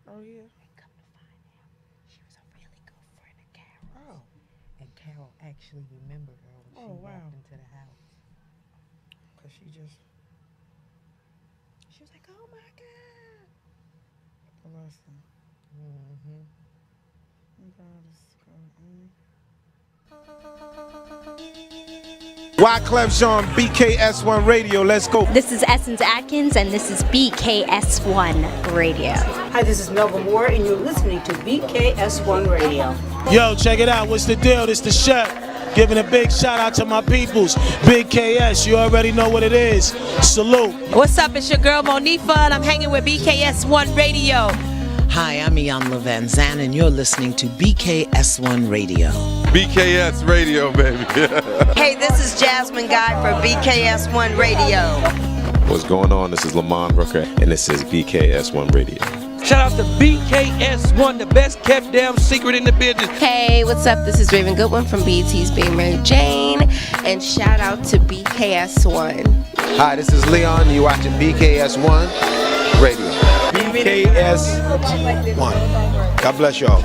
Oh yeah. And come to find out, she was a really good friend of Carol. Oh. And Carol actually remembered her when Oh, she wow. walked into the house. Cause she was like, oh my God. Bless her. Mm-hmm. God is good. Wyclef Jean, BKS1 Radio. Let's go. This is Essence Atkins, and this is BKS1 Radio. Hi, this is Melba Moore, and you're listening to BKS1 Radio. Yo, check it out. What's the deal? This the chef. Giving a big shout out to my peoples. Big KS, you already know what it is. Salute. What's up? It's your girl Monifa, and I'm hanging with BKS1 Radio. Hi, I'm Iyanla Van Zandt, and you're listening to BKS1 Radio. BKS Radio, baby. Hey, this is Jasmine Guy for BKS1 Radio. What's going on? This is Lamont Rooker, and this is BKS1 Radio. Shout out to BKS1, the best kept damn secret in the business. Hey, what's up? This is Raven Goodwin from BET's Being Mary Jane, and shout out to BKS1. Hi, this is Leon. You're watching BKS1 Radio. BKS1. God bless y'all.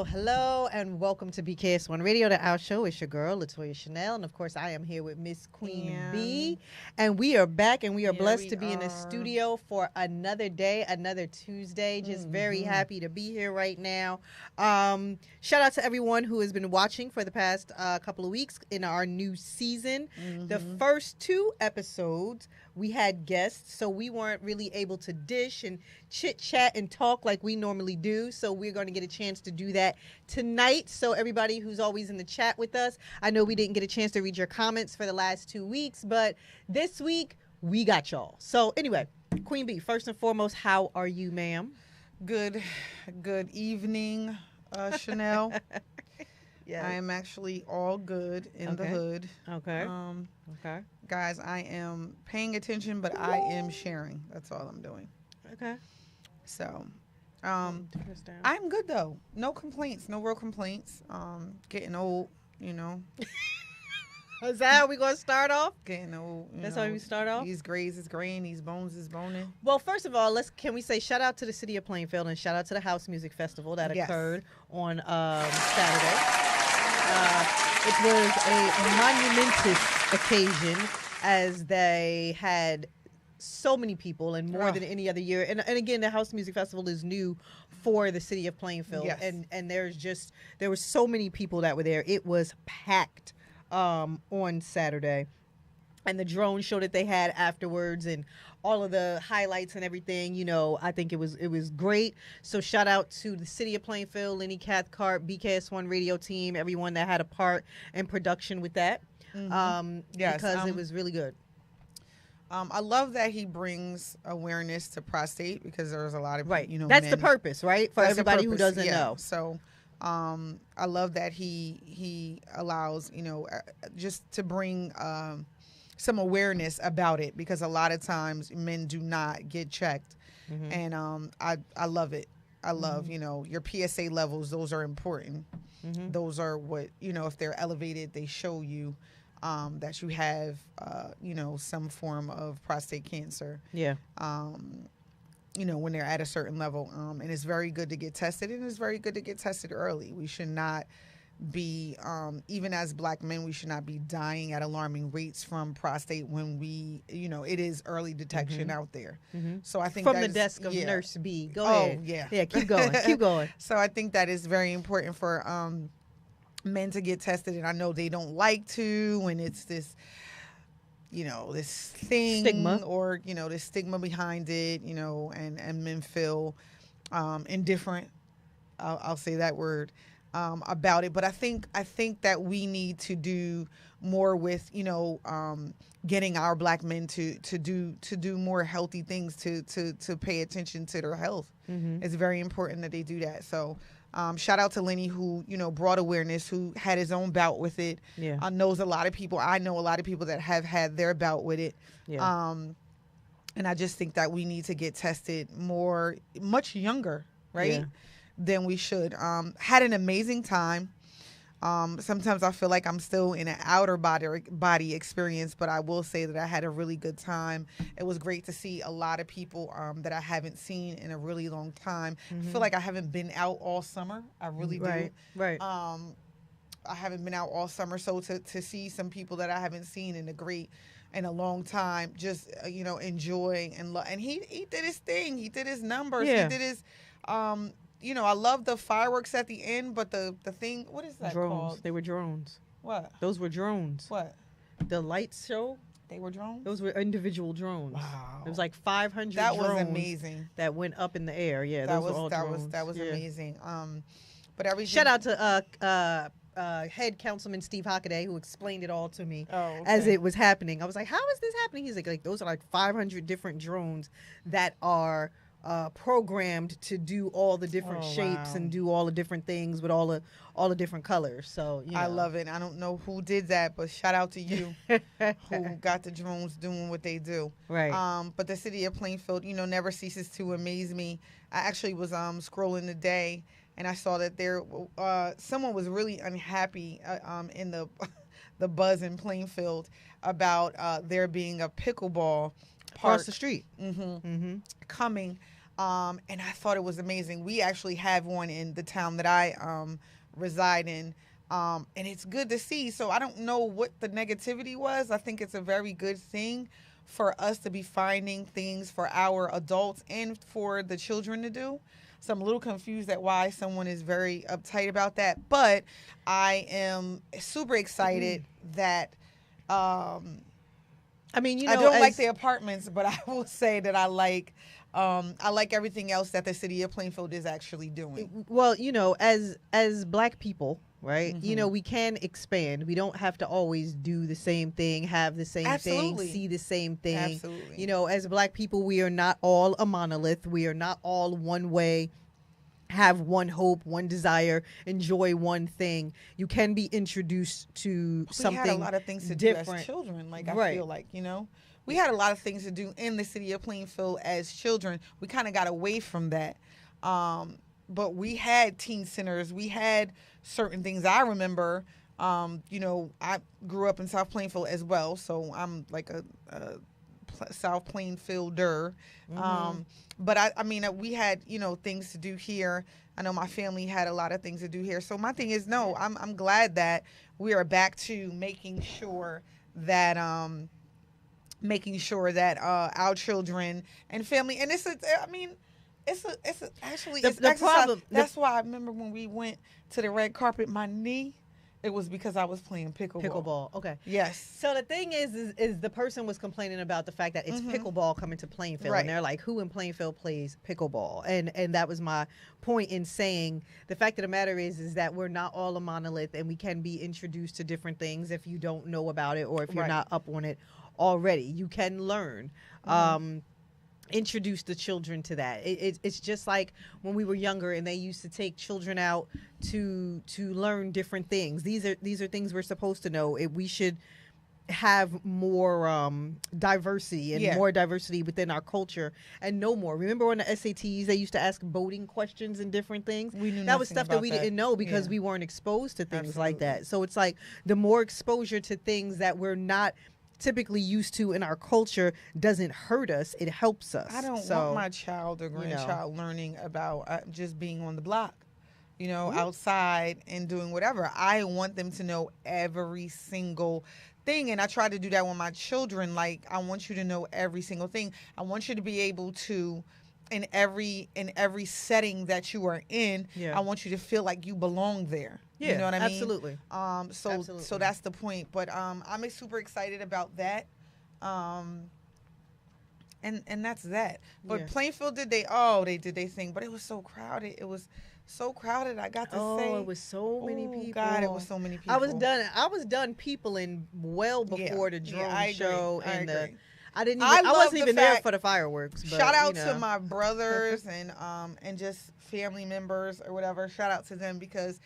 Hello, and welcome to BKS1 Radio, the Our Show. It's your girl, Latoya Chanel, and of course, I am here with Miss Queen B, and we are back, and we are blessed to be in the studio for another day, another Tuesday. Just very happy to be here right now. Shout out to everyone who has been watching for the past couple of weeks in our new season. The first two episodes, we had guests, so we weren't really able to dish and chit-chat and talk like we normally do, so we're going to get a chance to do that tonight. So everybody who's always in the chat with us, I know we didn't get a chance to read your comments for the last 2 weeks, but this week, we got y'all. So anyway, Queen B, first and foremost, how are you, ma'am? Good evening, Chanel. Yeah, I am actually all good in the hood. Okay. Okay. Guys, I am paying attention, but I am sharing. That's all I'm doing. Okay. So, I'm good though. No complaints. No real complaints. Getting old, you know. Is that how we gonna start off? Getting old. That's how we start off? These grays is graying, these bones is boning. Well, first of all, can we say shout out to the city of Plainfield and shout out to the House Music Festival that occurred on Saturday. It was a monumentous occasion as they had so many people and more than any other year. And again, the House Music Festival is new for the city of Plainfield. Yes. And there were so many people that were there. It was packed on Saturday. And the drone show that they had afterwards and all of the highlights and everything, you know, I think it was great. So shout out to the city of Plainfield, Lenny Cathcart, BKS1 Radio team, everyone that had a part in production with that. Yes, because it was really good. I love that he brings awareness to prostate because there's a lot of Right. you know That's men. the purpose, right? For That's the everybody who purpose, doesn't yeah. know. So I love that he allows, you know, just to bring some awareness about it because a lot of times men do not get checked. And I love it. I love, you know, your PSA levels. Those are important. Those are what, you know, if they're elevated, they show you that you have, you know, some form of prostate cancer. Yeah. You know, when they're at a certain level. And it's very good to get tested, and it's very good to get tested early. We should not be, even as black men, we should not be dying at alarming rates from prostate when we, you know, it is early detection out there. So I think From that the is- desk of yeah. Nurse B. Go Oh, ahead. yeah. Yeah, keep going. Keep going. So I think that is very important for men to get tested, and I know they don't like to when it's this, you know, this thing Stigma. or, you know, this stigma behind it, you know, and men feel indifferent. I'll say that word about it. But I think that we need to do more with, you know, getting our black men to do more healthy things to pay attention to their health. It's very important that they do that. So shout out to Lenny who, you know, brought awareness, who had his own bout with it. Yeah. I know a lot of people that have had their bout with it. Yeah. And I just think that we need to get tested much younger, right? Yeah. Than we should. Had an amazing time. Sometimes I feel like I'm still in an outer body experience, but I will say that I had a really good time. It was great to see a lot of people that I haven't seen in a really long time. I feel like I haven't been out all summer. I really do. Right. I haven't been out all summer, so to see some people that I haven't seen in a long time, just enjoying and he did his thing. He did his numbers. Yeah. He did his. I love the fireworks at the end, but the thing, what is that drones. called? They were drones. What? Those were drones. What? The lights show. They were drones. Those were individual drones. Wow. It was like 500 That drones. was amazing. That went up in the air. Yeah, That those were all drones. That was Yeah. amazing. But everything. Shout out to head councilman Steve Hockaday, who explained it all to me okay. as it was happening. I was like, how is this happening? He's like those are like 500 different drones that are programmed to do all the different shapes and do all the different things with all the different colors. So I love it. I don't know who did that, but shout out to you who got the drones doing what they do. Right. But the city of Plainfield, never ceases to amaze me. I actually was scrolling today, and I saw that there someone was really unhappy in the buzz in Plainfield about there being a pickleball park across the street coming. And I thought it was amazing. We actually have one in the town that I reside in, and it's good to see. So I don't know what the negativity was. I think it's a very good thing for us to be finding things for our adults and for the children to do. So I'm a little confused at why someone is very uptight about that. But I am super excited that I don't like the apartments, but I will say that I like everything else that the city of Plainfield is actually doing. Well, as Black people, right? We can expand. We don't have to always do the same thing, have the same thing, see the same thing. Absolutely. As Black people, we are not all a monolith. We are not all one way. Have one hope, one desire, enjoy one thing. You can be introduced to something. We had a lot of things to different. do as children. I feel like we had a lot of things to do in the city of Plainfield as children. We kind of got away from that, but we had teen centers. We had certain things. I remember. I grew up in South Plainfield as well, so I'm like a South Plainfielder. But we had, things to do here. I know my family had a lot of things to do here. So my thing is, I'm glad that we are back to making sure that our children and family, and it's the problem. That's why I remember when we went to the red carpet, my knee. It was because I was playing pickleball. Okay. Yes. So the thing is the person was complaining about the fact that it's pickleball coming to Plainfield, and they're like, "Who in Plainfield plays pickleball?" And that was my point in saying the fact of the matter is that we're not all a monolith, and we can be introduced to different things if you don't know about it or if you're not up on it already. You can learn. Introduce the children to that. It's just like when we were younger and they used to take children out to learn different things. These are things we're supposed to know. We should have more diversity and more diversity within our culture and know more. Remember on the SATs they used to ask boating questions and different things? We knew that was stuff that we didn't know because we weren't exposed to things like that. So it's like the more exposure to things that we're not typically used to in our culture doesn't hurt us, it helps us. I don't want my child or grandchild learning about just being on the block, outside and doing whatever. I want them to know every single thing, and I try to do that with my children. Like, I want you to know every single thing. I want you to be able to, in every setting that you are in, I want you to feel like you belong there. Yeah, you know what I mean? Absolutely. So that's the point. But I'm super excited about that. And that's that. But Plainfield did their thing, but it was so crowded. It was so crowded. I got to say, it was so many people. God, it was so many people. I was done peopling well before the drone show and the. I wasn't even there for the fireworks. But, shout out to my brothers and just family members or whatever. Shout out to them because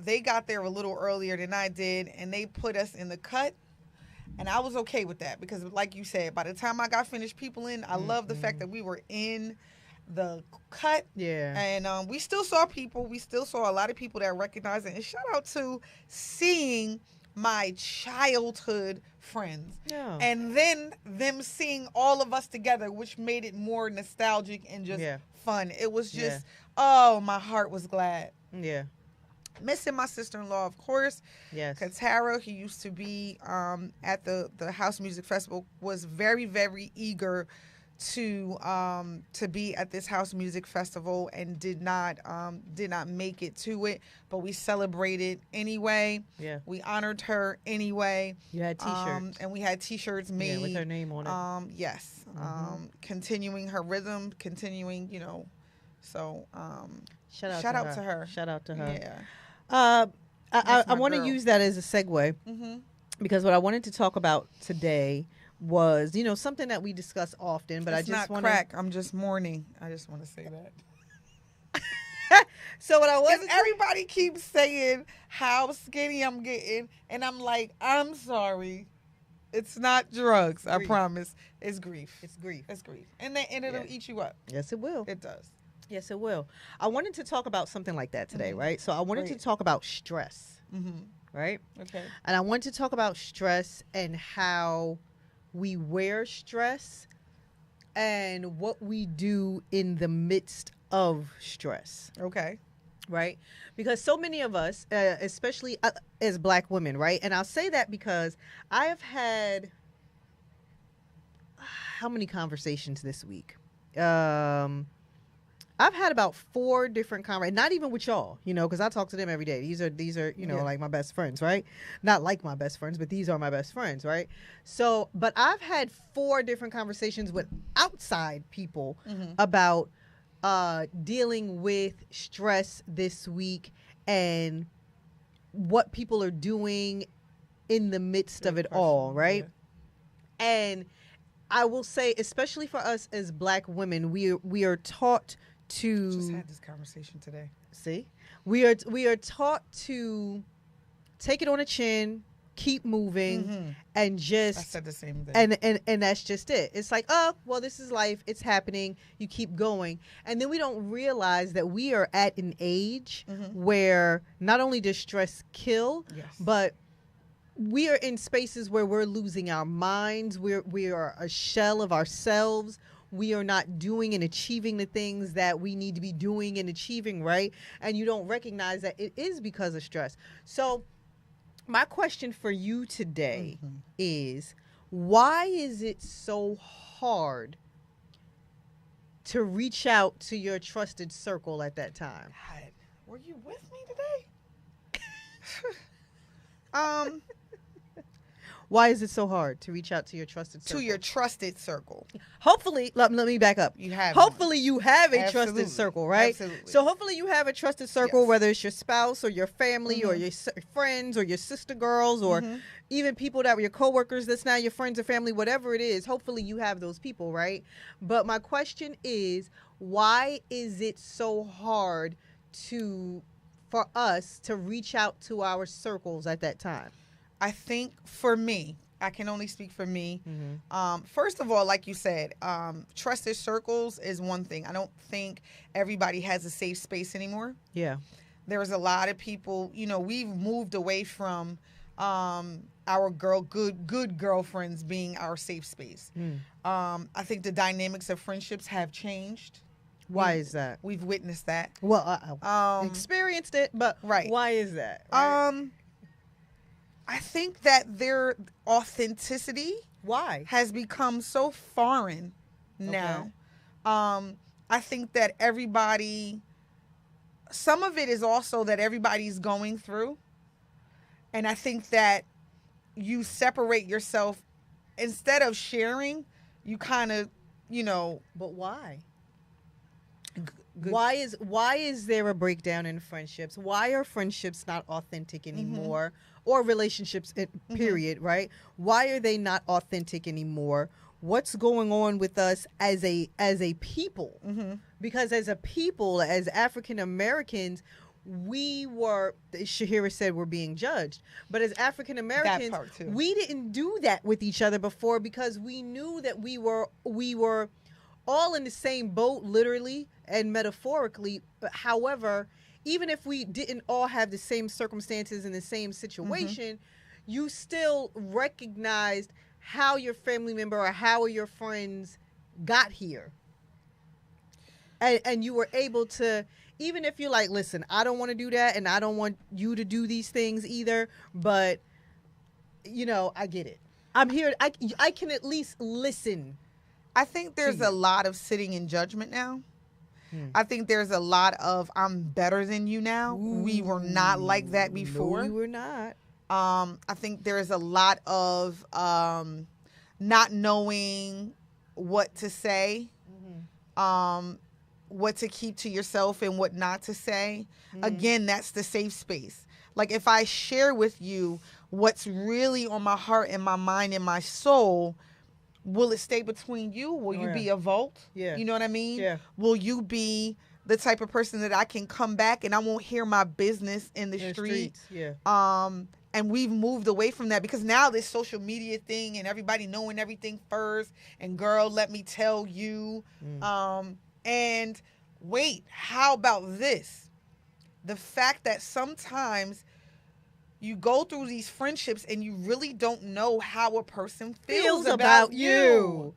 they got there a little earlier than I did, and they put us in the cut. And I was okay with that because, like you said, by the time I got finished peopling, I love the fact that we were in the cut. Yeah. And we still saw people. We still saw a lot of people that recognized it. And shout out to seeing my childhood friends. Yeah. And then them seeing all of us together, which made it more nostalgic and just fun. It was just, oh, my heart was glad. Yeah. Missing my sister-in-law, of course. Yes. Katara, who used to be at the House Music Festival, was very, very eager to be at this House Music Festival and did not make it to it, but we celebrated anyway. Yeah. We honored her anyway. You had T-shirts. And we had T-shirts made with her name on it. Yes. Continuing her rhythm, continuing, so shout out to her. Shout out to her. Yeah. I want to use that as a segue because what I wanted to talk about today was, something that we discuss often, but it's I just want crack. I'm just mourning. I just want to say that. So what I was, everybody keeps saying how skinny I'm getting, and I'm like, I'm sorry. It's not drugs. I promise. It's grief. It's grief. It's grief. And it'll eat you up. Yes, it will. It does. Yes, it will. I wanted to talk about something like that today, right? So I wanted to talk about stress, right? Okay. And I wanted to talk about stress and how we wear stress and what we do in the midst of stress. Okay. Right? Because so many of us, especially as Black women, right? And I'll say that because I have had how many conversations this week? I've had about 4 different conversations, not even with y'all, because I talk to them every day. These are, like my best friends, right? Not like my best friends, but these are my best friends, right? So, but I've had 4 different conversations with outside people about dealing with stress this week and what people are doing in the midst of it all, right? Yeah. And I will say, especially for us as Black women, we are taught to just had this conversation today. See, we are taught to take it on the chin, keep moving, and just. I said the same thing. And that's just it. It's like, oh, well, this is life. It's happening. You keep going, and then we don't realize that we are at an age where not only does stress kill, but we are in spaces where we're losing our minds. We are a shell of ourselves. We are not doing and achieving the things that we need to be doing and achieving, right? And you don't recognize that it is because of stress. So my question for you today is, why is it so hard to reach out to your trusted circle at that time? God, were you with me today? Why is it so hard to reach out to your trusted circle? To your trusted circle. Hopefully, let me back up. You have hopefully you have a trusted circle, right? Absolutely. So hopefully you have a trusted circle, whether it's your spouse or your family or your friends or your sister girls or even people that were your coworkers that's now your friends or family, whatever it is. Hopefully you have those people, right? But my question is, why is it so hard for us to reach out to our circles at that time? I think for me, I can only speak for me. First of all, like you said, trusted circles is one thing. I don't think everybody has a safe space anymore. Yeah. There's a lot of people, we've moved away from our good girlfriends being our safe space. I think the dynamics of friendships have changed. Why is that? We've witnessed that. Well, I experienced it, but why is that? Right? I think that their authenticity has become so foreign now. I think that some of it is also that everybody's going through. And I think that you separate yourself instead of sharing, you kind of, But why? Why is there a breakdown in friendships? Why are friendships not authentic anymore? Or relationships, period, right? Why are they not authentic anymore? What's going on with us as a people? Because as a people, as African Americans, Shahira said we're being judged. But as African Americans, we didn't do that with each other before because we knew that we were all in the same boat, literally and metaphorically. But however, even if we didn't all have the same circumstances and the same situation, you still recognized how your family member or how your friends got here. And you were able to, even if you're like, listen, I don't want to do that and I don't want you to do these things either, but, you know, I get it. I'm here. I can at least listen. I think there's a lot of sitting in judgment now. I think there's a lot of I'm better than you now. We were not like that before. No, we were not. I think there's a lot of not knowing what to say, what to keep to yourself and what not to say. Again, that's the safe space. Like if I share with you what's really on my heart and my mind and my soul, will it stay between you? Will you be a vault? Yeah. You know what I mean? Yeah. Will you be the type of person that I can come back and I won't hear my business in the street? Streets. Yeah. And we've moved away from that because now this social media thing and everybody knowing everything first and girl, let me tell you. And wait, how about this? The fact that sometimes you go through these friendships and you really don't know how a person feels about you.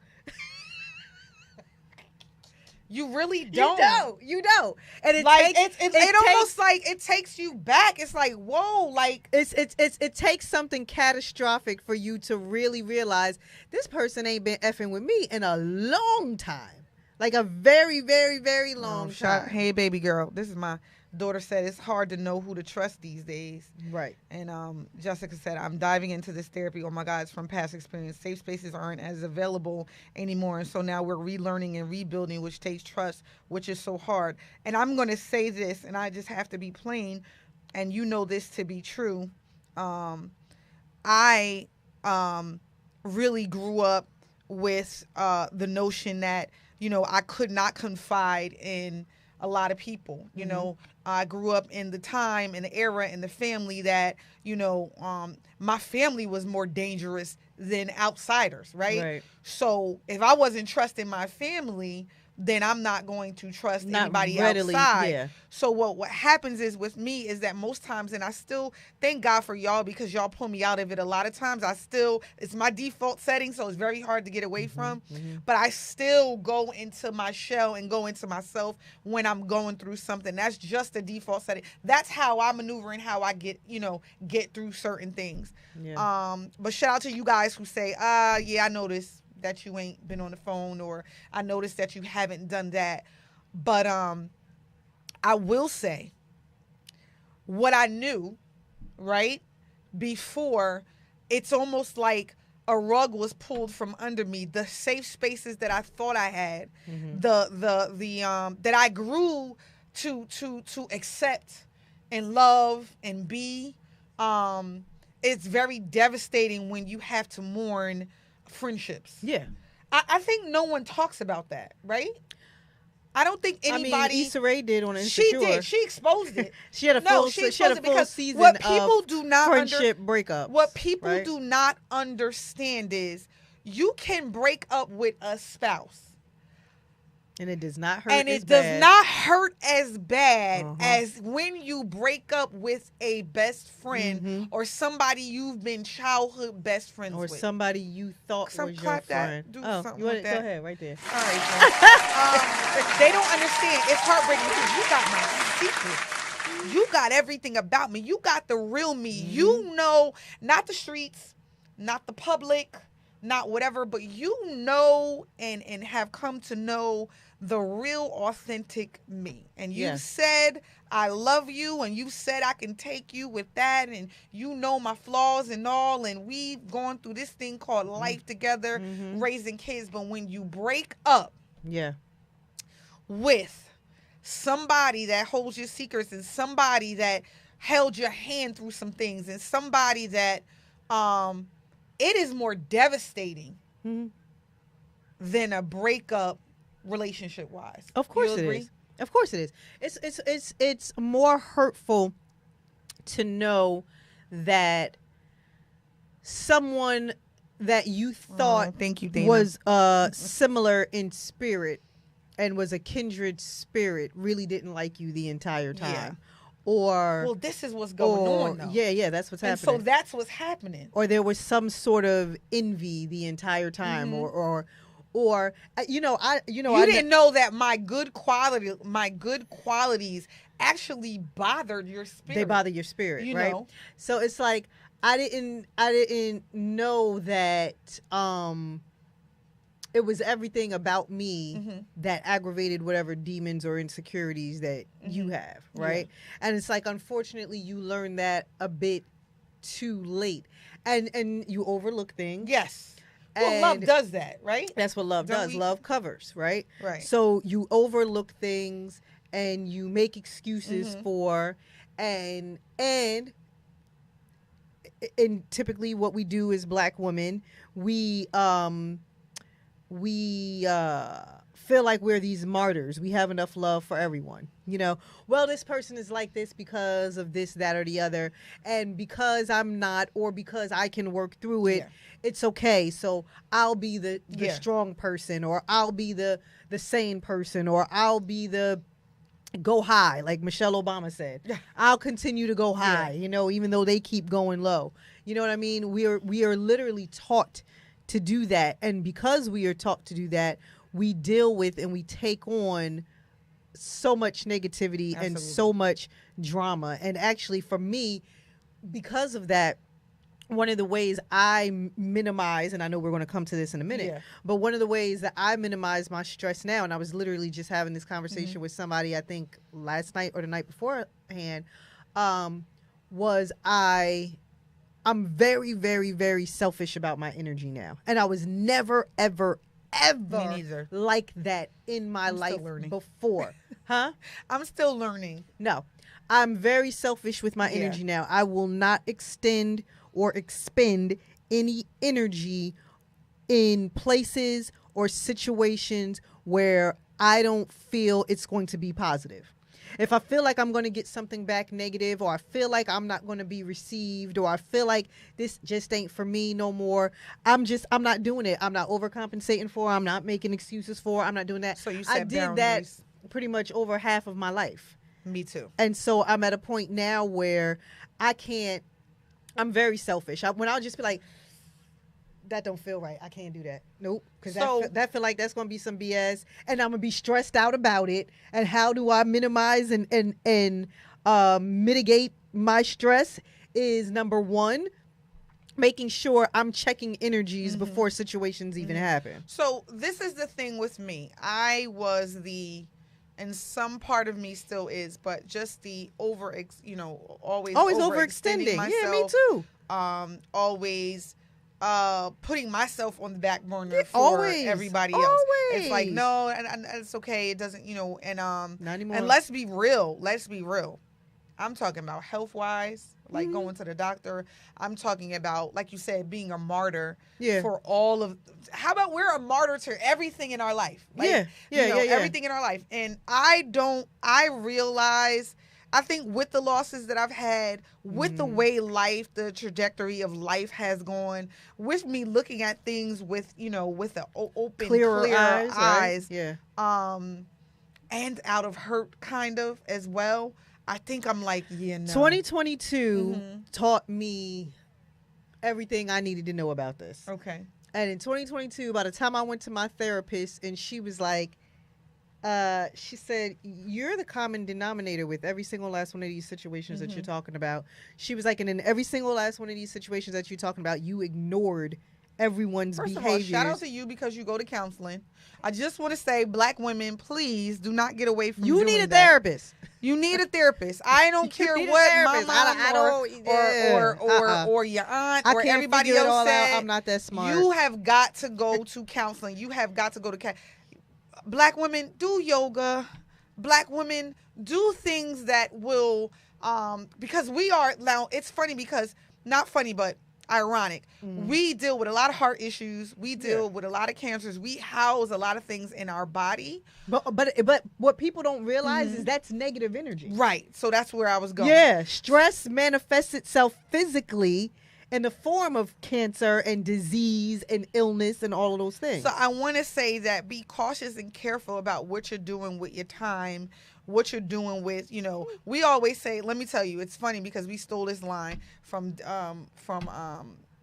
You really don't. You don't. And it like takes, it almost like it takes you back. It's like, whoa, like it takes something catastrophic for you to really realize this person ain't been effing with me in a long time. Like a very, very, very long time. Hey, baby girl, this is my daughter said it's hard to know who to trust these days. Right. And Jessica said, I'm diving into this therapy. Oh my God, it's from past experience. Safe spaces aren't as available anymore. And so now we're relearning and rebuilding, which takes trust, which is so hard. And I'm going to say this, and I just have to be plain, and you know this to be true. I really grew up with the notion that, you know, I could not confide in a lot of people. You know, I grew up in the time and the era and the family that, you know, my family was more dangerous than outsiders, right? So if I wasn't trusting my family, then I'm not going to trust anybody outside. Yeah. So what happens is with me is that most times, and I still thank God for y'all because y'all pull me out of it a lot of times. It's my default setting, so it's very hard to get away from. But I still go into my shell and go into myself when I'm going through something. That's just the default setting. That's how I maneuver and how I get through certain things. Yeah. But shout out to you guys who say, yeah, I noticed that you ain't been on the phone, or I noticed that you haven't done that. But I will say what I knew, right, before, it's almost like a rug was pulled from under me. The safe spaces that I thought I had, that I grew to accept and love and be, it's very devastating when you have to mourn friendships. Yeah. I think no one talks about that, right? I don't think anybody. I mean, Issa Rae did on Insecure. She did. She exposed it. She had a full season what people of do not friendship breakups. What people do not understand is you can break up with a spouse. And it does not hurt and as it bad. does not hurt as bad as when you break up with a best friend or somebody you've been childhood best friends with. Or somebody you thought was your friend. Do oh, something you want like to that. go ahead, right there. All right. They don't understand. It's heartbreaking because you got my secret. You got everything about me. You got the real me. You know, not the streets, not the public, not whatever, but you know and have come to know the real authentic me. And you said I love you, and you said I can take you with that, and you know my flaws and all, and we've gone through this thing called life together, raising kids. But when you break up with somebody that holds your secrets, and somebody that held your hand through some things, and somebody that it is more devastating than a breakup relationship wise. Of course it is. Of course it is. It's more hurtful to know that someone that you thought thank you, Dana, was similar in spirit and was a kindred spirit really didn't like you the entire time. Yeah. Or well, this is what's going on though. Yeah, that's what's and happening. So that's what's happening. Or there was some sort of envy the entire time, or you didn't know that my good qualities actually bothered your spirit. They bother your spirit, you right? know? So it's like I didn't know that it was everything about me that aggravated whatever demons or insecurities that you have, right? Yeah. And it's like, unfortunately, you learn that a bit too late, and you overlook things. Yes. Well, love does that, right? That's what love does. Love covers, right? Right. So you overlook things and you make excuses for, and typically what we do as Black women, we feel like we're these martyrs. We have enough love for everyone. You know, well, this person is like this because of this, that, or the other. And because I'm not, or because I can work through it, it's okay. So I'll be the strong person, or I'll be the sane person, or I'll be the go high, like Michelle Obama said. I'll continue to go high, you know, even though they keep going low. You know what I mean? We are literally taught to do that. And because we are taught to do that, we deal with and we take on so much negativity and so much drama. And actually, for me, because of that, one of the ways I minimize, and I know we're going to come to this in a minute, but one of the ways that I minimize my stress now, and I was literally just having this conversation with somebody, I think last night or the night beforehand, was I'm very, very, very selfish about my energy now. And I was never, ever, ever like that in my life before. Huh? I'm still learning. No. I'm very selfish with my energy now. I will not extend or expend any energy in places or situations where I don't feel it's going to be positive. If I feel like I'm going to get something back negative, or I feel like I'm not going to be received, or I feel like this just ain't for me no more, I'm not doing it. I'm not overcompensating for, I'm not making excuses for, I'm not doing that. So you I said did that pretty much over half of my life. Me too. And so I'm at a point now where I'm very selfish. When I'll just be like, that don't feel right. I can't do that. Nope. Because that feel like that's going to be some BS. And I'm going to be stressed out about it. And how do I minimize and mitigate my stress is, number one, making sure I'm checking energies before situations even happen. So this is the thing with me. I was and some part of me still is, but just the always overextending myself. Yeah, me too. Always putting myself on the back burner for everybody else. It's like, no, and it's okay. It doesn't, and not anymore. And let's be real. I'm talking about health wise, like going to the doctor. I'm talking about, like you said, being a martyr for all of. How about we're a martyr to everything in our life? Like, everything in our life. And I realize, I think with the losses that I've had, with the way the trajectory of life has gone, with me looking at things with an open, clear eyes, right? and out of hurt kind of as well. I think I'm like, no. 2022 taught me everything I needed to know about this. Okay. And in 2022, by the time I went to my therapist, and she was like, she said, you're the common denominator with every single last one of these situations that you're talking about. She was like, and in every single last one of these situations that you're talking about, you ignored everyone's behaviors. First of all, shout out to you because you go to counseling. I just want to say, Black women, please do not get away from you doing need a that. therapist. You need a therapist. I don't care what my mom or your aunt or everybody else said. I'm not that smart. You have got to go to counseling. You have got to go to Black women, do yoga. Black women, do things that will because we are now. It's funny because not funny, but ironic. We deal with a lot of heart issues. We deal with a lot of cancers. We house a lot of things in our body. But what people don't realize is that's negative energy. Right. So that's where I was going. Yeah. Stress manifests itself physically in the form of cancer and disease and illness and all of those things. So I want to say that be cautious and careful about what you're doing with your time, what you're doing with, we always say, let me tell you, it's funny because we stole this line from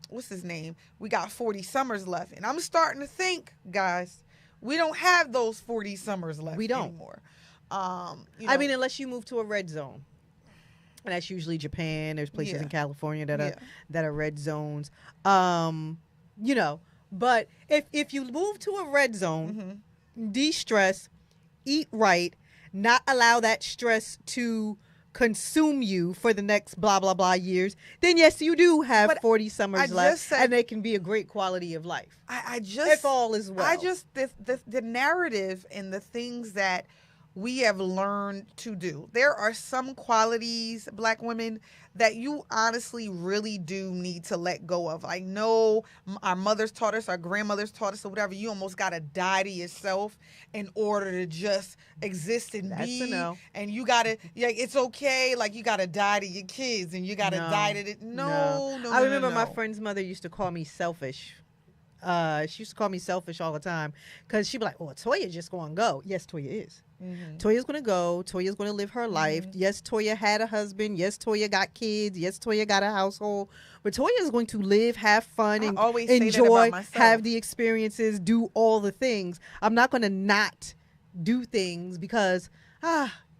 what's his name? We got 40 summers left. And I'm starting to think, guys, we don't have those 40 summers left anymore. I mean, unless you move to a red zone. And that's usually Japan. There's places in California that are red zones. But if you move to a red zone, de-stress, eat right, not allow that stress to consume you for the next blah blah blah years, then yes, you do have 40 summers left, and they can be a great quality of life. If all is well. The narrative and the things that we have learned to do. There are some qualities, Black women, that you honestly really do need to let go of. I know our mothers taught us, our grandmothers taught us, or whatever. You almost got to die to yourself in order to just exist and be. That's a no. And you got to, it's okay. Like, you got to die to your kids and you got to die to it. No. I remember my friend's mother used to call me selfish. She used to call me selfish all the time because she'd be like, "Oh, Toya just going to go." Yes, Toya is. Toya's going to go. Toya's going to live her life. Yes, Toya had a husband. Yes, Toya got kids. Yes, Toya got a household. But Toya is going to live, have fun, and enjoy, have the experiences, do all the things. I'm not going to not do things because,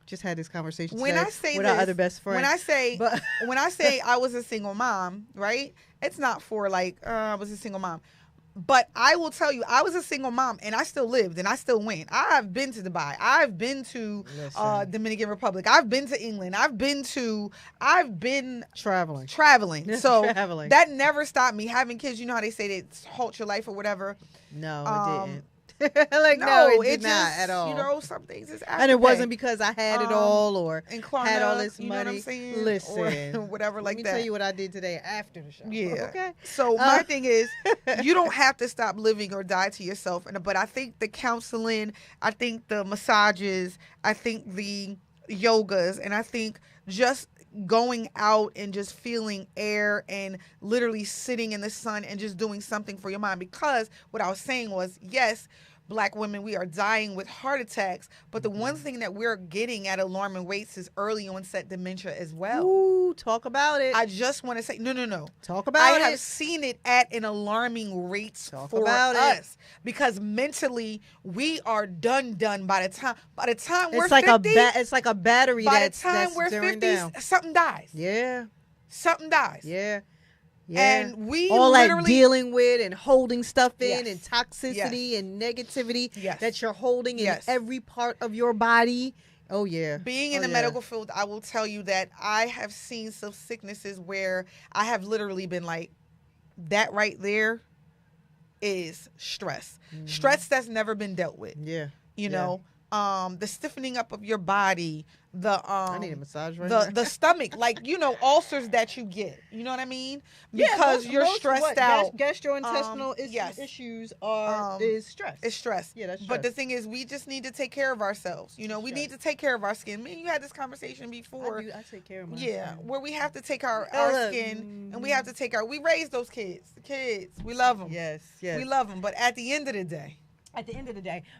just had this conversation with our other best friend. When I say I was a single mom, right? It's not for like, I was a single mom. But I will tell you, I was a single mom, and I still lived, and I still went. I've been to Dubai. I've been to Dominican Republic. I've been to England. I've been traveling. So that never stopped me. Having kids, you know how they say they halt your life or whatever. No, it didn't. No, it did not at all. Some things is and it wasn't because I had it all or had all this money. You know what I'm saying? Listen, or whatever like that. Let me tell you what I did today after the show. Yeah. Okay. So my thing is, you don't have to stop living or die to yourself. But I think the counseling, I think the massages, I think the yogas, and I think just going out and just feeling air and literally sitting in the sun and just doing something for your mind. Because what I was saying was, yes, Black women, we are dying with heart attacks, but the one thing that we're getting at alarming rates is early onset dementia as well. Ooh, talk about it. I just want to say, no. Talk about it. I have seen it at an alarming rate for us because mentally we are done by the time we're 50. It's like a battery. By the time we're 50, something dies. Yeah, something dies. Yeah. And we all literally that dealing with and holding stuff in and toxicity and negativity that you're holding in every part of your body. Oh yeah. Being in the medical field, I will tell you that I have seen some sicknesses where I have literally been like, that right there is stress. Stress that's never been dealt with. Yeah. You know, the stiffening up of your body, I need a massage right now. The stomach, like, ulcers that you get. You know what I mean? Because you're stressed out. Gastrointestinal issues is stress. It's stress. Yeah, that's stress. But the thing is, we just need to take care of ourselves. We need to take care of our skin. Me and you had this conversation before. I take care of my skin. skin. Where we have to take our skin and we have to take we raise those kids. The kids, we love them. Yes. We love them. But at the end of the day.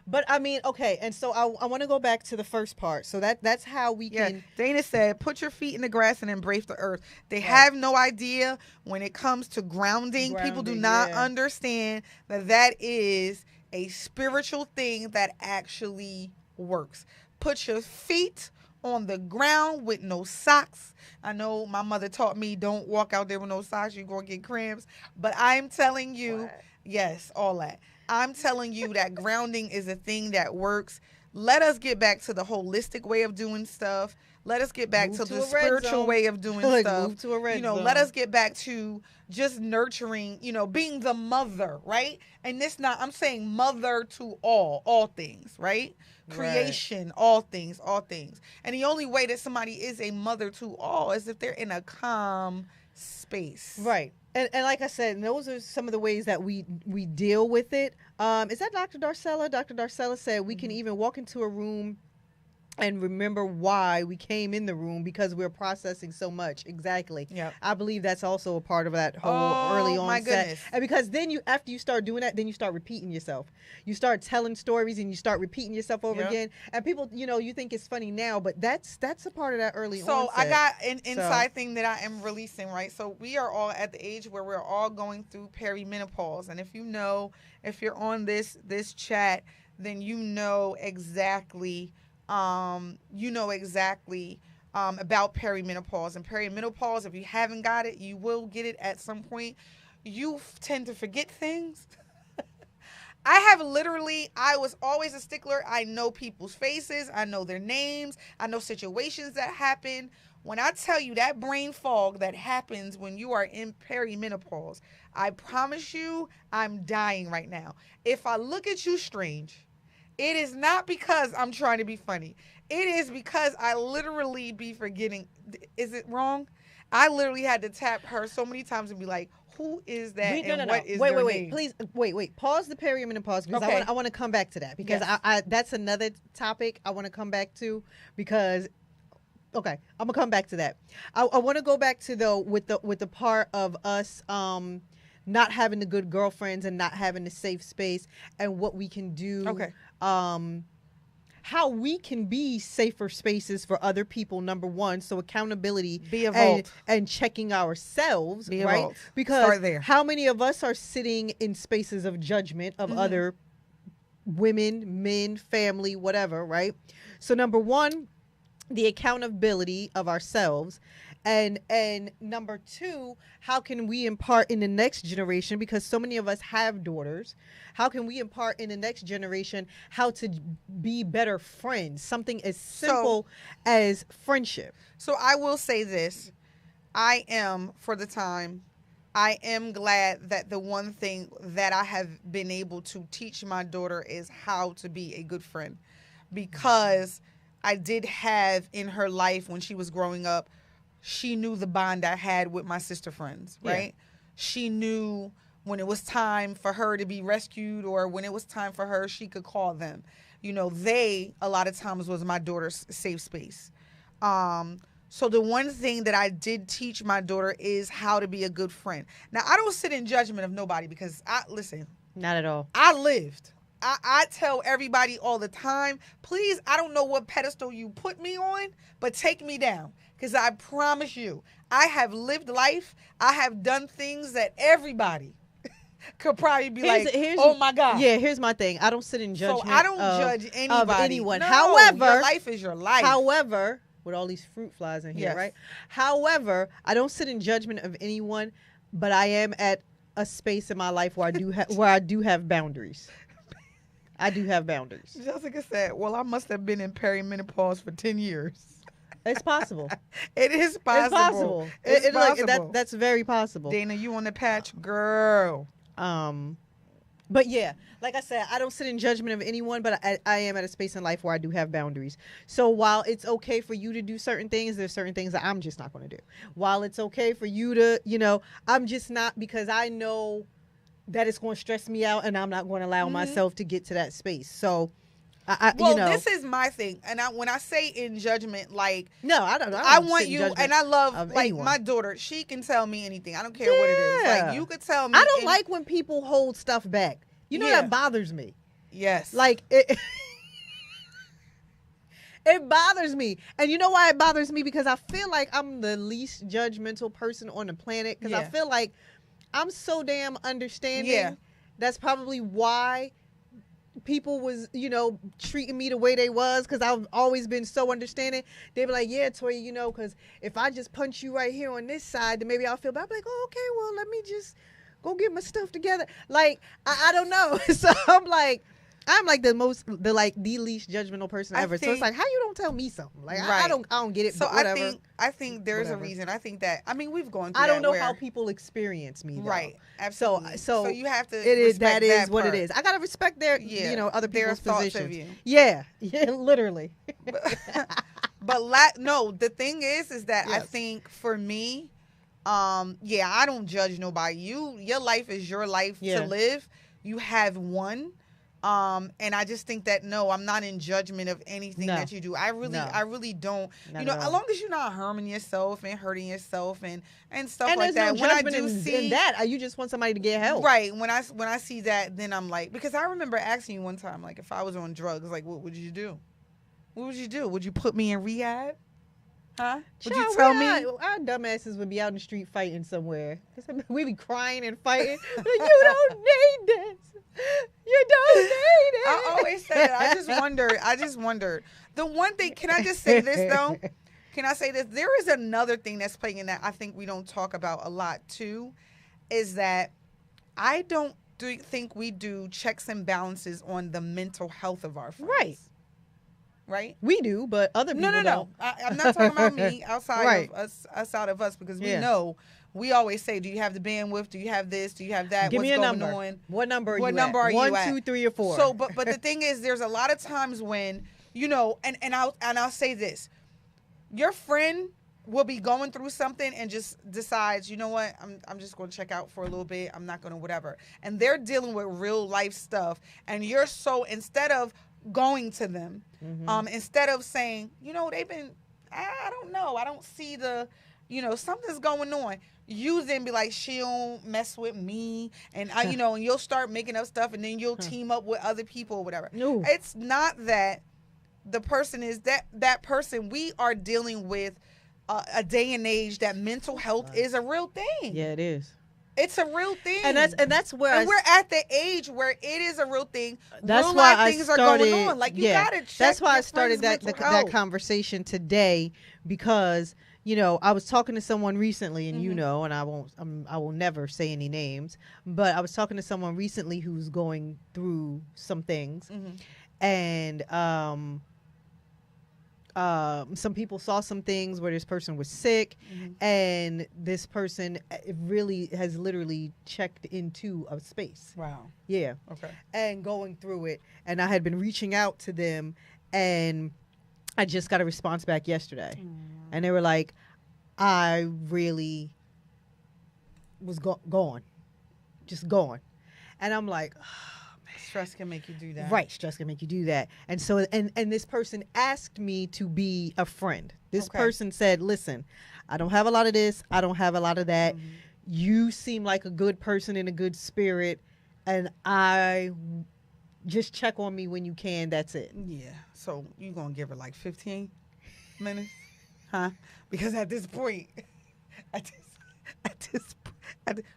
But I mean, okay, and so I want to go back to the first part. So that's how we can. Dana said, put your feet in the grass and embrace the earth. They have no idea when it comes to grounding. People do not understand that is a spiritual thing that actually works. Put your feet on the ground with no socks. I know my mother taught me don't walk out there with no socks. You're going to get cramps. But I'm telling you, yes, all that. I'm telling you that grounding is a thing that works. Let us get back to the holistic way of doing stuff. Let us get back to the spiritual way of doing stuff. Move to a red zone. Let us get back to just nurturing, being the mother, right? And I'm saying mother to all things, right? Creation, all things. And the only way that somebody is a mother to all is if they're in a calm space. Right. And like I said, those are some of the ways that we deal with it. Is that Dr. Darcella? Dr. Darcella said we can even walk into a room and remember why we came in the room, because we're processing so much. Exactly. Yep. I believe that's also a part of that whole early onset. My goodness. And because then after you start doing that, then you start repeating yourself. You start telling stories and you start repeating yourself over again. And people, you think it's funny now, but that's a part of that early onset. So I got an inside thing that I am releasing, right? So we are all at the age where we're all going through perimenopause. And if you're on this chat, then you know exactly about perimenopause. And perimenopause, if you haven't got it, you will get it at some point. You tend to forget things. I was always a stickler. I know people's faces. I know their names. I know situations that happen. When I tell you that brain fog that happens when you are in perimenopause, I promise you I'm dying right now. If I look at you strange, it is not because I'm trying to be funny. It is because I literally be forgetting. Is it wrong? I literally had to tap her so many times and be like, who is that? What is their name? Please, wait. Pause the perimenopause, because I want to come back to that, because I that's another topic I want to come back to, because I'm gonna come back to that. I want to go back to with the part of us not having the good girlfriends and not having the safe space, and what we can do. How we can be safer spaces for other people, number one. So accountability, and checking ourselves, right? Because how many of us are sitting in spaces of judgment of other women, men, family, whatever, right? So number one, the accountability of ourselves. And number two, how can we impart in the next generation, because so many of us have daughters, how can we impart in the next generation how to be better friends, something as simple as friendship? So I will say this. I am glad that the one thing that I have been able to teach my daughter is how to be a good friend, because I did have in her life when she was growing up, she knew the bond I had with my sister friends, right? Yeah. She knew when it was time for her to be rescued, or when it was time for her, she could call them. They, a lot of times, was my daughter's safe space. So the one thing that I did teach my daughter is how to be a good friend. Now, I don't sit in judgment of nobody, because not at all. I lived. I tell everybody all the time, please, I don't know what pedestal you put me on, but take me down. Because I promise you, I have lived life. I have done things that everybody could probably be oh my God. Yeah, here's my thing. I don't sit in judgment. So I don't judge anybody. Of anyone. No, however, your life is your life. However, with all these fruit flies in here, right? However, I don't sit in judgment of anyone, but I am at a space in my life where I do have boundaries. I do have boundaries. Jessica said, well, I must have been in perimenopause for 10 years. It's possible. It is possible. It's possible. That's very possible. Dana, you on the patch? Girl. But yeah, like I said, I don't sit in judgment of anyone, but I am at a space in life where I do have boundaries. So while it's okay for you to do certain things, there's certain things that I'm just not going to do. While it's okay for you to, I'm just not, because I know that it's going to stress me out, and I'm not going to allow myself to get to that space. So this is my thing, and when I say in judgment, no, I don't. I want you, and I love my daughter. She can tell me anything. I don't care what it is. You could tell me. I don't like when people hold stuff back. That bothers me. Yes, it bothers me, and you know why it bothers me? Because I feel like I'm the least judgmental person on the planet. Because I feel like I'm so damn understanding. Yeah, that's probably why people was, treating me the way they was, because I've always been so understanding. They be like, yeah, Toya, because if I just punch you right here on this side, then maybe I'll feel bad. I'm like, oh, okay, well, let me just go get my stuff together. I don't know. So I'm like the least judgmental person ever. So it's like, how you don't tell me something? I don't get it. So but whatever. I think there's a reason. I think that we've gone through I don't know how people experience me, though. Right. Absolutely. So you have to that is what it is. I gotta respect their other people's positions. Yeah. Yeah, literally. But the thing is that I think for me, I don't judge nobody. Your life is your life to live. You have one. And I just think that no, I'm not in judgment of anything that you do. I really don't. Not you know, at all. as long as you're not harming yourself and hurting yourself and stuff And like there's that. no When I judgment do see in that, you just want somebody to get help. right, when I see that, then I'm like, because I remember asking you one time, like, if I was on drugs, like, what would you do? What would you do? Would you put me in rehab? Huh? Would Child, you tell me? Our dumbasses would be out in the street fighting somewhere. We be crying and fighting. Like, you don't need this. You don't need it. I always say that. I just wondered. The one thing, can I just say this though? Can I say this? There is another thing that's playing in that I think we don't talk about a lot too, is that I don't think we do checks and balances on the mental health of our friends. Right. Right? We do, but other people No. don't. I'm not talking about me outside Right. of us, because we Yeah. know. We always say, do you have the bandwidth? Do you have this? Do you have that? Give What's me a going number. on? What number are What you number at? are you 1, at? 2, 3, or 4. So, but the thing is, there's a lot of times when, you know, and I'll say this, your friend will be going through something and just decides, you know what, I'm just going to check out for a little bit. I'm not going to whatever. And they're dealing with real life stuff, and you're so, instead of going to them, instead of saying, you know, they've been, I don't know, I don't see the, you know, something's going on. You then be like, she don't mess with me, and I, you know, and you'll start making up stuff, and then you'll team up with other people or whatever. No. It's not that the person is that person. We are dealing with a day and age that mental health is a real thing. Yeah, it is. It's a real thing, And that's where we're at the age where it is a real thing. That's real why life I things started. are going on. Like, you gotta check. That's why your I started friend's that mental that health. conversation today, because you know I was talking to someone recently, and you know, and I will never say any names, but I was talking to someone recently who's going through some things, and some people saw some things where this person was sick, and this person really has literally checked into a space. Wow. Yeah. Okay. And going through it, and I had been reaching out to them, and I just got a response back yesterday, and they were like, "I really was gone, just gone," and I'm like. Stress can make you do that. Right, stress can make you do that. And so, and this person asked me to be a friend. This person said, listen, I don't have a lot of this. I don't have a lot of that. You seem like a good person in a good spirit. And I just check on me when you can. That's it. Yeah. So you going to give her like 15 minutes? Huh? Because at this point,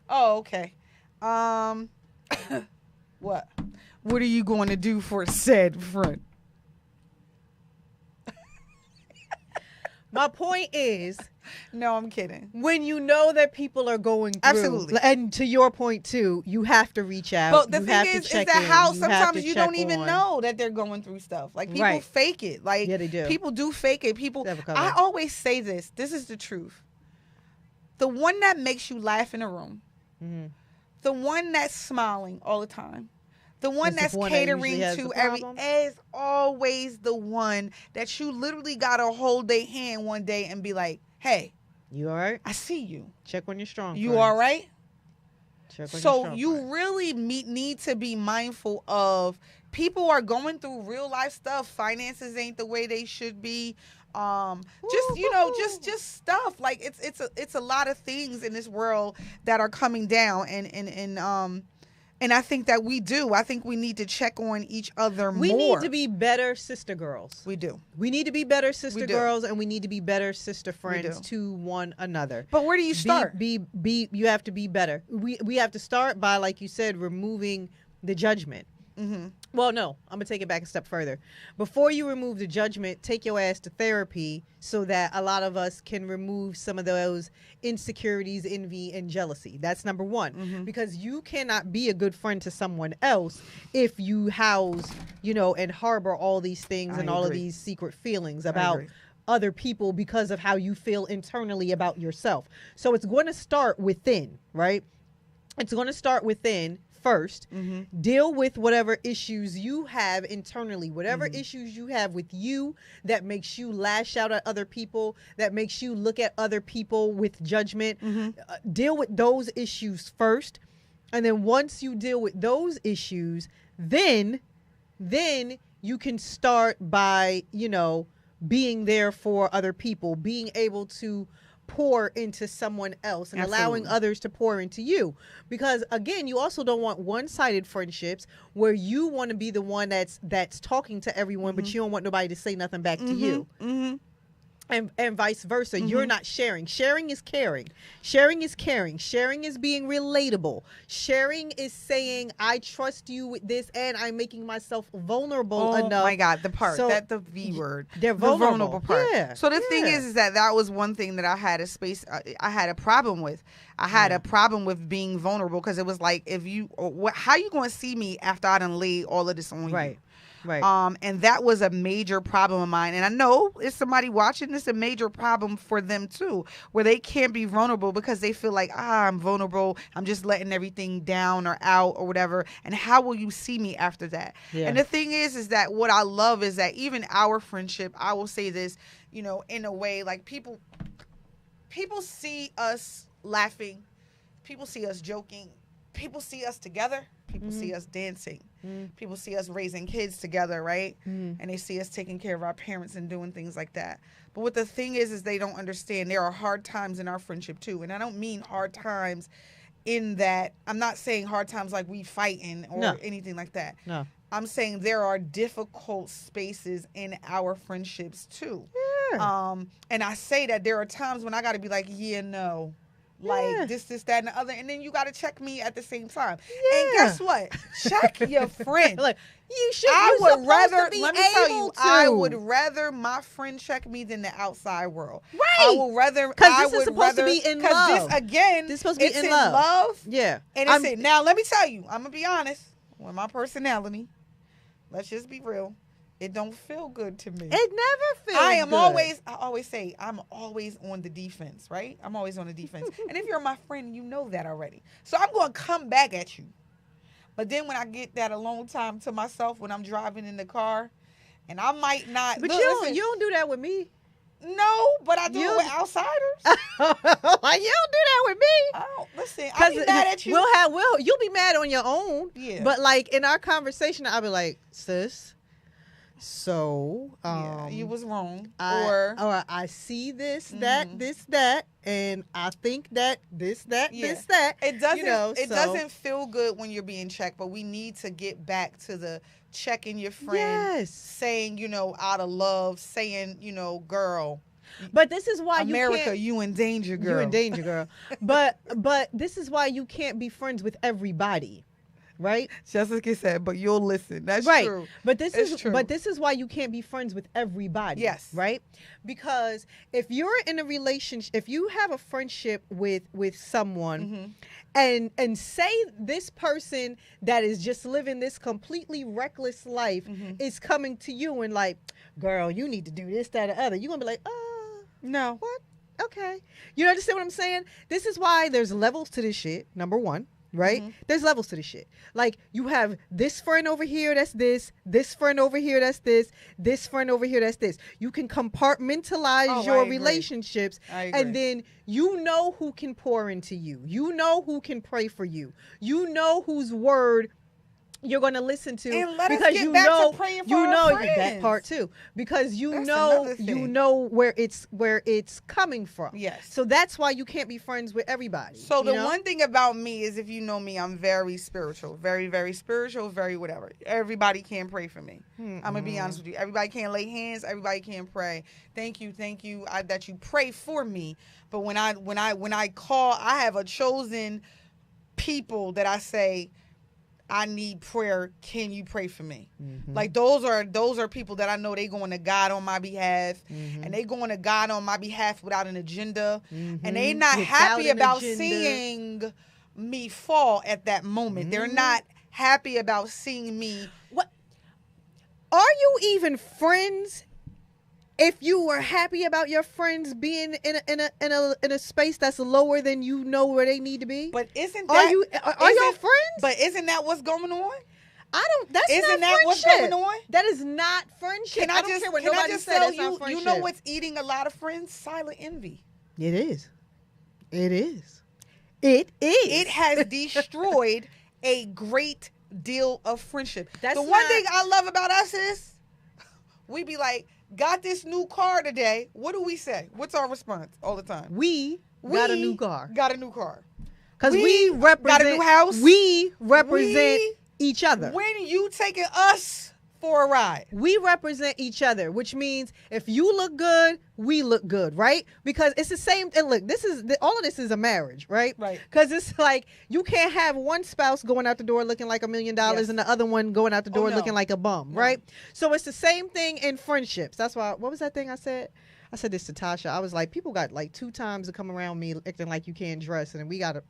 oh, okay. What? What are you going to do for said friend? My point is, no, I'm kidding. When you know that people are going through, absolutely, and to your point too, you have to reach out. But the you thing is that how sometimes you don't even know that they're going through stuff. Like, people fake it. Like, yeah, they do. People do fake it. People. I always say this. This is the truth. The one that makes you laugh in a room, the one that's smiling all the time, the one that's catering to every is always the one that you literally gotta hold their hand one day and be like, "Hey, you all right? I see you. Check when you're strong. You all right?" So you really need to be mindful of people are going through real life stuff. Finances ain't the way they should be. Just stuff like it's a lot of things in this world that are coming down, and I think that we do. I think we need to check on each other more. We need to be better sister girls. We do. We need to be better sister girls, and we need to be better sister friends to one another. But where do you start? You have to be better. We have to start by, like you said, removing the judgment. Well, no, I'm going to take it back a step further. Before you remove the judgment, take your ass to therapy so that a lot of us can remove some of those insecurities, envy, and jealousy. That's number one. Because you cannot be a good friend to someone else if you house, and harbor all these things and all of these secret feelings about other people because of how you feel internally about yourself. So it's going to start within, right? It's going to start within. First, deal with whatever issues you have internally, whatever issues you have with you that makes you lash out at other people, that makes you look at other people with judgment. Deal with those issues first. And then once you deal with those issues, then then you can start by, being there for other people, being able to pour into someone else and allowing others to pour into you. Because again, you also don't want one-sided friendships where you want to be the one that's talking to everyone, but you don't want nobody to say nothing back to you. And vice versa. You're not sharing. Sharing is caring. Sharing is caring. Sharing is being relatable. Sharing is saying, I trust you with this and I'm making myself vulnerable enough. Oh my God, the part, So that the V word. They're The vulnerable. vulnerable part. Yeah, So the thing is that was one thing that I had I had a problem with. I had a problem with being vulnerable because it was like, how you going to see me after I done laid all of this on you? Right. And that was a major problem of mine. And I know it's somebody watching this, a major problem for them too, where they can't be vulnerable because they feel like, I'm vulnerable. I'm just letting everything down or out or whatever. And how will you see me after that? Yeah. And the thing is that what I love is that even our friendship, I will say this, in a way, like people see us laughing. People see us joking. People see us together. People see us dancing. People see us raising kids together, right? And they see us taking care of our parents and doing things like that. But what the thing is they don't understand there are hard times in our friendship too. And I don't mean hard times in that, I'm not saying hard times like we fighting or anything like that. No. I'm saying there are difficult spaces in our friendships too. Yeah. And I say that there are times when I got to be like, like this, that, and the other, and then you got to check me at the same time. Yeah. And guess what? Check your friend. Look, you should. I would rather. Let me tell you, I would rather my friend check me than the outside world. Right. I would rather because this is supposed to be in love. This again, this is supposed to be in love. love. Yeah. And it's it. Now let me tell you, I'm gonna be honest. With my personality, let's just be real. It don't feel good to me. It never feels good. I always say, I'm always on the defense, right? I'm always on the defense. And if you're my friend, you know that already. So I'm going to come back at you. But then when I get that alone time to myself when I'm driving in the car, and I might not. But you don't do that with me. No, but I do it with outsiders. You don't do that with me. Listen, I'll be mad at you. You'll be mad on your own. Yeah. But like in our conversation, I'll be like, sis. So, you was wrong. Or I see this, that, and I think that this, that. It doesn't. It doesn't feel good when you're being checked, but we need to get back to the checking your friend, saying, out of love, saying, girl. But this is why America, you in danger, girl. You in danger, girl. but this is why you can't be friends with everybody. Right? Jessica said, but you'll listen. That's right. true. But this is why you can't be friends with everybody. Yes. Right? Because if you're in a relationship, if you have a friendship with someone and say this person that is just living this completely reckless life is coming to you and like, girl, you need to do this, that, or other. You're going to be like, no. What? Okay. You understand what I'm saying? This is why there's levels to this shit, number one. Right? There's levels to this shit. Like you have this friend over here that's this friend over here that's this friend over here that's this. You can compartmentalize your relationships and then you know who can pour into you. You know who can pray for you. You know whose word you're going to listen to because you know that part too because you know where it's coming from. Yes. So that's why you can't be friends with everybody. So the one thing about me is if you know me, I'm very spiritual, very, very spiritual, very whatever. Everybody can pray for me. I'm going to be honest with you. Everybody can't lay hands. Everybody can pray. Thank you that you pray for me. But when I call, I have a chosen people that I say, I need prayer. Can you pray for me? Like those are people that I know they going to God on my behalf, and they going to God on my behalf without an agenda, and they not happy about seeing me fall at that moment. They're not happy about seeing me. What? Are you even friends? If you were happy about your friends being in a space that's lower than you know where they need to be, but isn't are y'all friends? But isn't that what's going on? Isn't that what's going on? That is not friendship. I don't care what nobody says. That's not friendship. You know what's eating a lot of friends? Silent envy. It is. It is. It has destroyed a great deal of friendship. That's the one not- thing I love about us is we be like, got this new car today. What do we say? What's our response all the time? We got a new car. Got a new car. Because we represent. Got a new house. We represent We- each other. When you taking us for a ride. We represent each other, which means if you look good, we look good, right? Because it's the same. And look, all of this is a marriage, right? Right. Because it's like you can't have one spouse going out the door looking like $1 million Yes. and the other one going out the door no. looking like a bum, No. right? So it's the same thing in friendships. That's why. What was that thing I said? I said this to Tasha. I was like, people got like 2 times to come around me acting like you can't dress, and we gotta,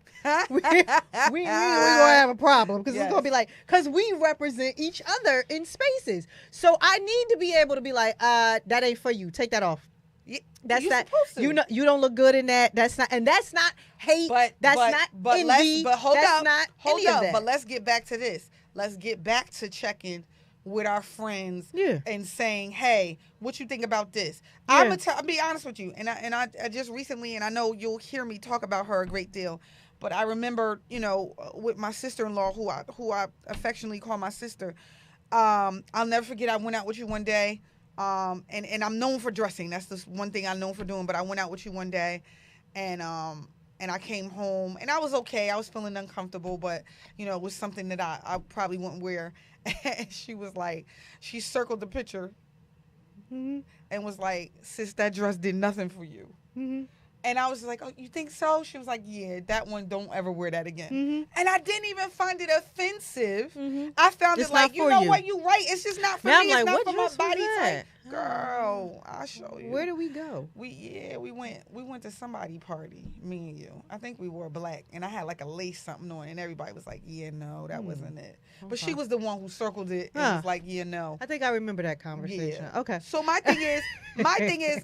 we gonna have a problem because Yes. it's gonna be like, because we represent each other in spaces. So I need to be able to be like, that ain't for you. Take that off. That's You're not. supposed to. You know, you don't look good in that. That's not, and that's not hate. That's not envy. But hold that's up. not Hold any up. of that. But let's get back to this. Let's get back to checking with our friends and saying, hey, what you think about this? Yeah. I'll be honest with you. And I just recently, and I know you'll hear me talk about her a great deal, but I remember, with my sister-in-law, who I affectionately call my sister, I'll never forget, I went out with you one day, and I'm known for dressing. That's the one thing I'm known for doing, but I went out with you one day, and I came home, and I was okay. I was feeling uncomfortable, but, it was something that I probably wouldn't wear. And she was like, she circled the picture and was like, sis, that dress did nothing for you. And I was like, oh, you think so? She was like, yeah, that one, don't ever wear that again. And I didn't even find it offensive. I found It's it like, not you for know you. what, you right. It's just not for Now me. I'm It's like, not what for my dress was body that? type. Girl, I'll show you. Where did we go? We went to somebody party, me and you. I think we wore black, and I had like a lace something on, and everybody was like, yeah, no, that wasn't it. But she was the one who circled it and was like, yeah, no. I think I remember that conversation. Yeah. Okay. So my thing is,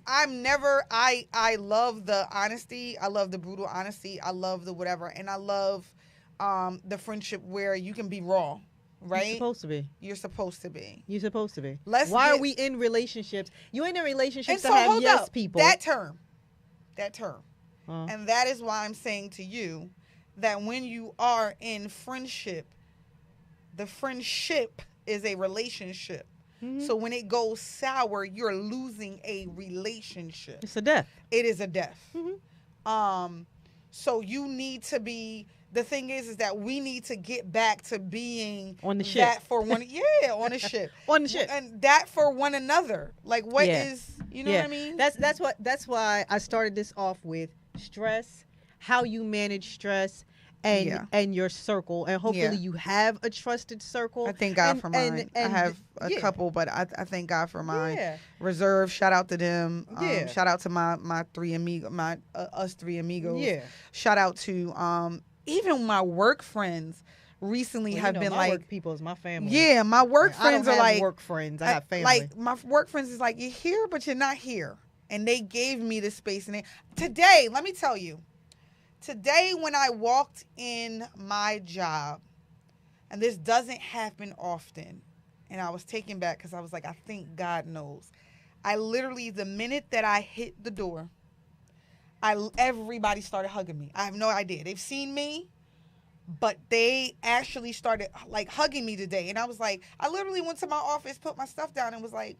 I love the honesty. I love the brutal honesty. I love the whatever, and I love the friendship where you can be raw. Right? You're supposed to be. You're supposed to be. You're supposed to be. Why are we in relationships? You ain't in relationships and to so have hold yes up. people. That term. And that is why I'm saying to you that when you are in friendship, the friendship is a relationship. So when it goes sour, you're losing a relationship. It's a death. It is a death. So you need to be. The thing is that we need to get back to being on the ship. That for one, on the ship, on the ship, and that for one another. Like what is, you know what I mean? That's why I started this off with stress, how you manage stress, and your circle, and hopefully you have a trusted circle. I thank God for mine. I have a couple, but I thank God for mine. Reserve. Shout out to them. Shout out to my three amigos, us three amigos. Shout out to even my work friends recently have been my like work people is my family. Yeah, my work friends are like work friends. I have family. Like my work friends is like, you're here, but you're not here. And they gave me the space. And today, let me tell you, today when I walked in my job, and this doesn't happen often, and I was taken back because I was like, I think God knows. I literally, the minute that I hit the door, everybody started hugging me. I have no idea. They've seen me, but they actually started like hugging me today. And I was like, I literally went to my office, put my stuff down, and was like,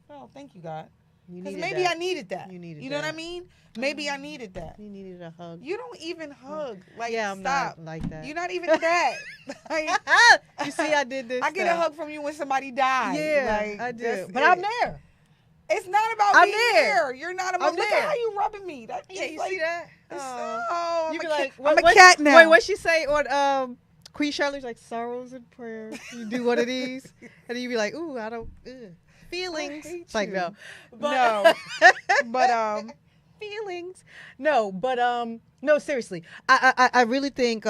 oh, thank you, God. Because maybe I needed that. You know what I mean? Maybe I needed that. You needed a hug. You don't even hug. Like, I'm stop. not like that. You're not even that. Like, you see, I did this. I get a hug from you when somebody dies. Yeah, like, I did. But I'm there. It's not about I'm being there. You're not I'm about. Look there. at how you rubbing me. That, You like, see that? Oh, You I'm be a like, cat. I'm a cat now. Wait, what she say on Queen Charlotte's like sorrows and prayers. You do one of these, and then you be like, ooh, I don't feelings. It's like no, but feelings. No, but no, seriously, I really think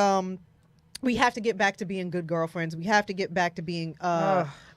we have to get back to being good girlfriends. We have to get back to being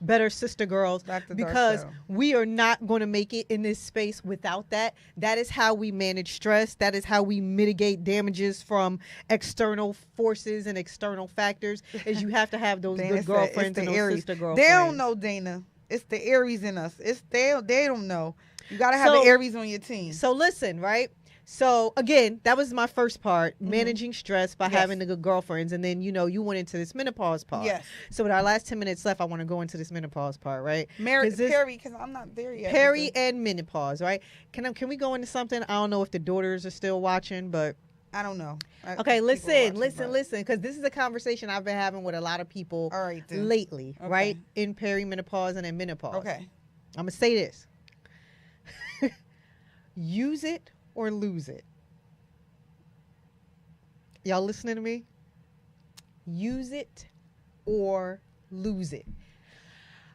better sister girls because we are not going to make it in this space without that. That is how we manage stress. That is how we mitigate damages from external forces and external factors. Is you have to have those good girlfriends and those sister girlfriends. They don't know, Dana. It's the Aries in us. It's they don't know. You gotta have the Aries on your team. So listen, right? So again, that was my first part, managing stress by having the good girlfriends. And then, you went into this menopause part. Yes. So with our last 10 minutes left, I want to go into this menopause part, right? Perry, because I'm not there yet. Perry and menopause, right? Can we go into something? I don't know if the daughters are still watching, but I don't know. Okay, listen, because this is a conversation I've been having with a lot of people lately, right? In perimenopause and in menopause. Okay. I'm going to say this. Use it or lose it. Y'all listening to me? Use it or lose it.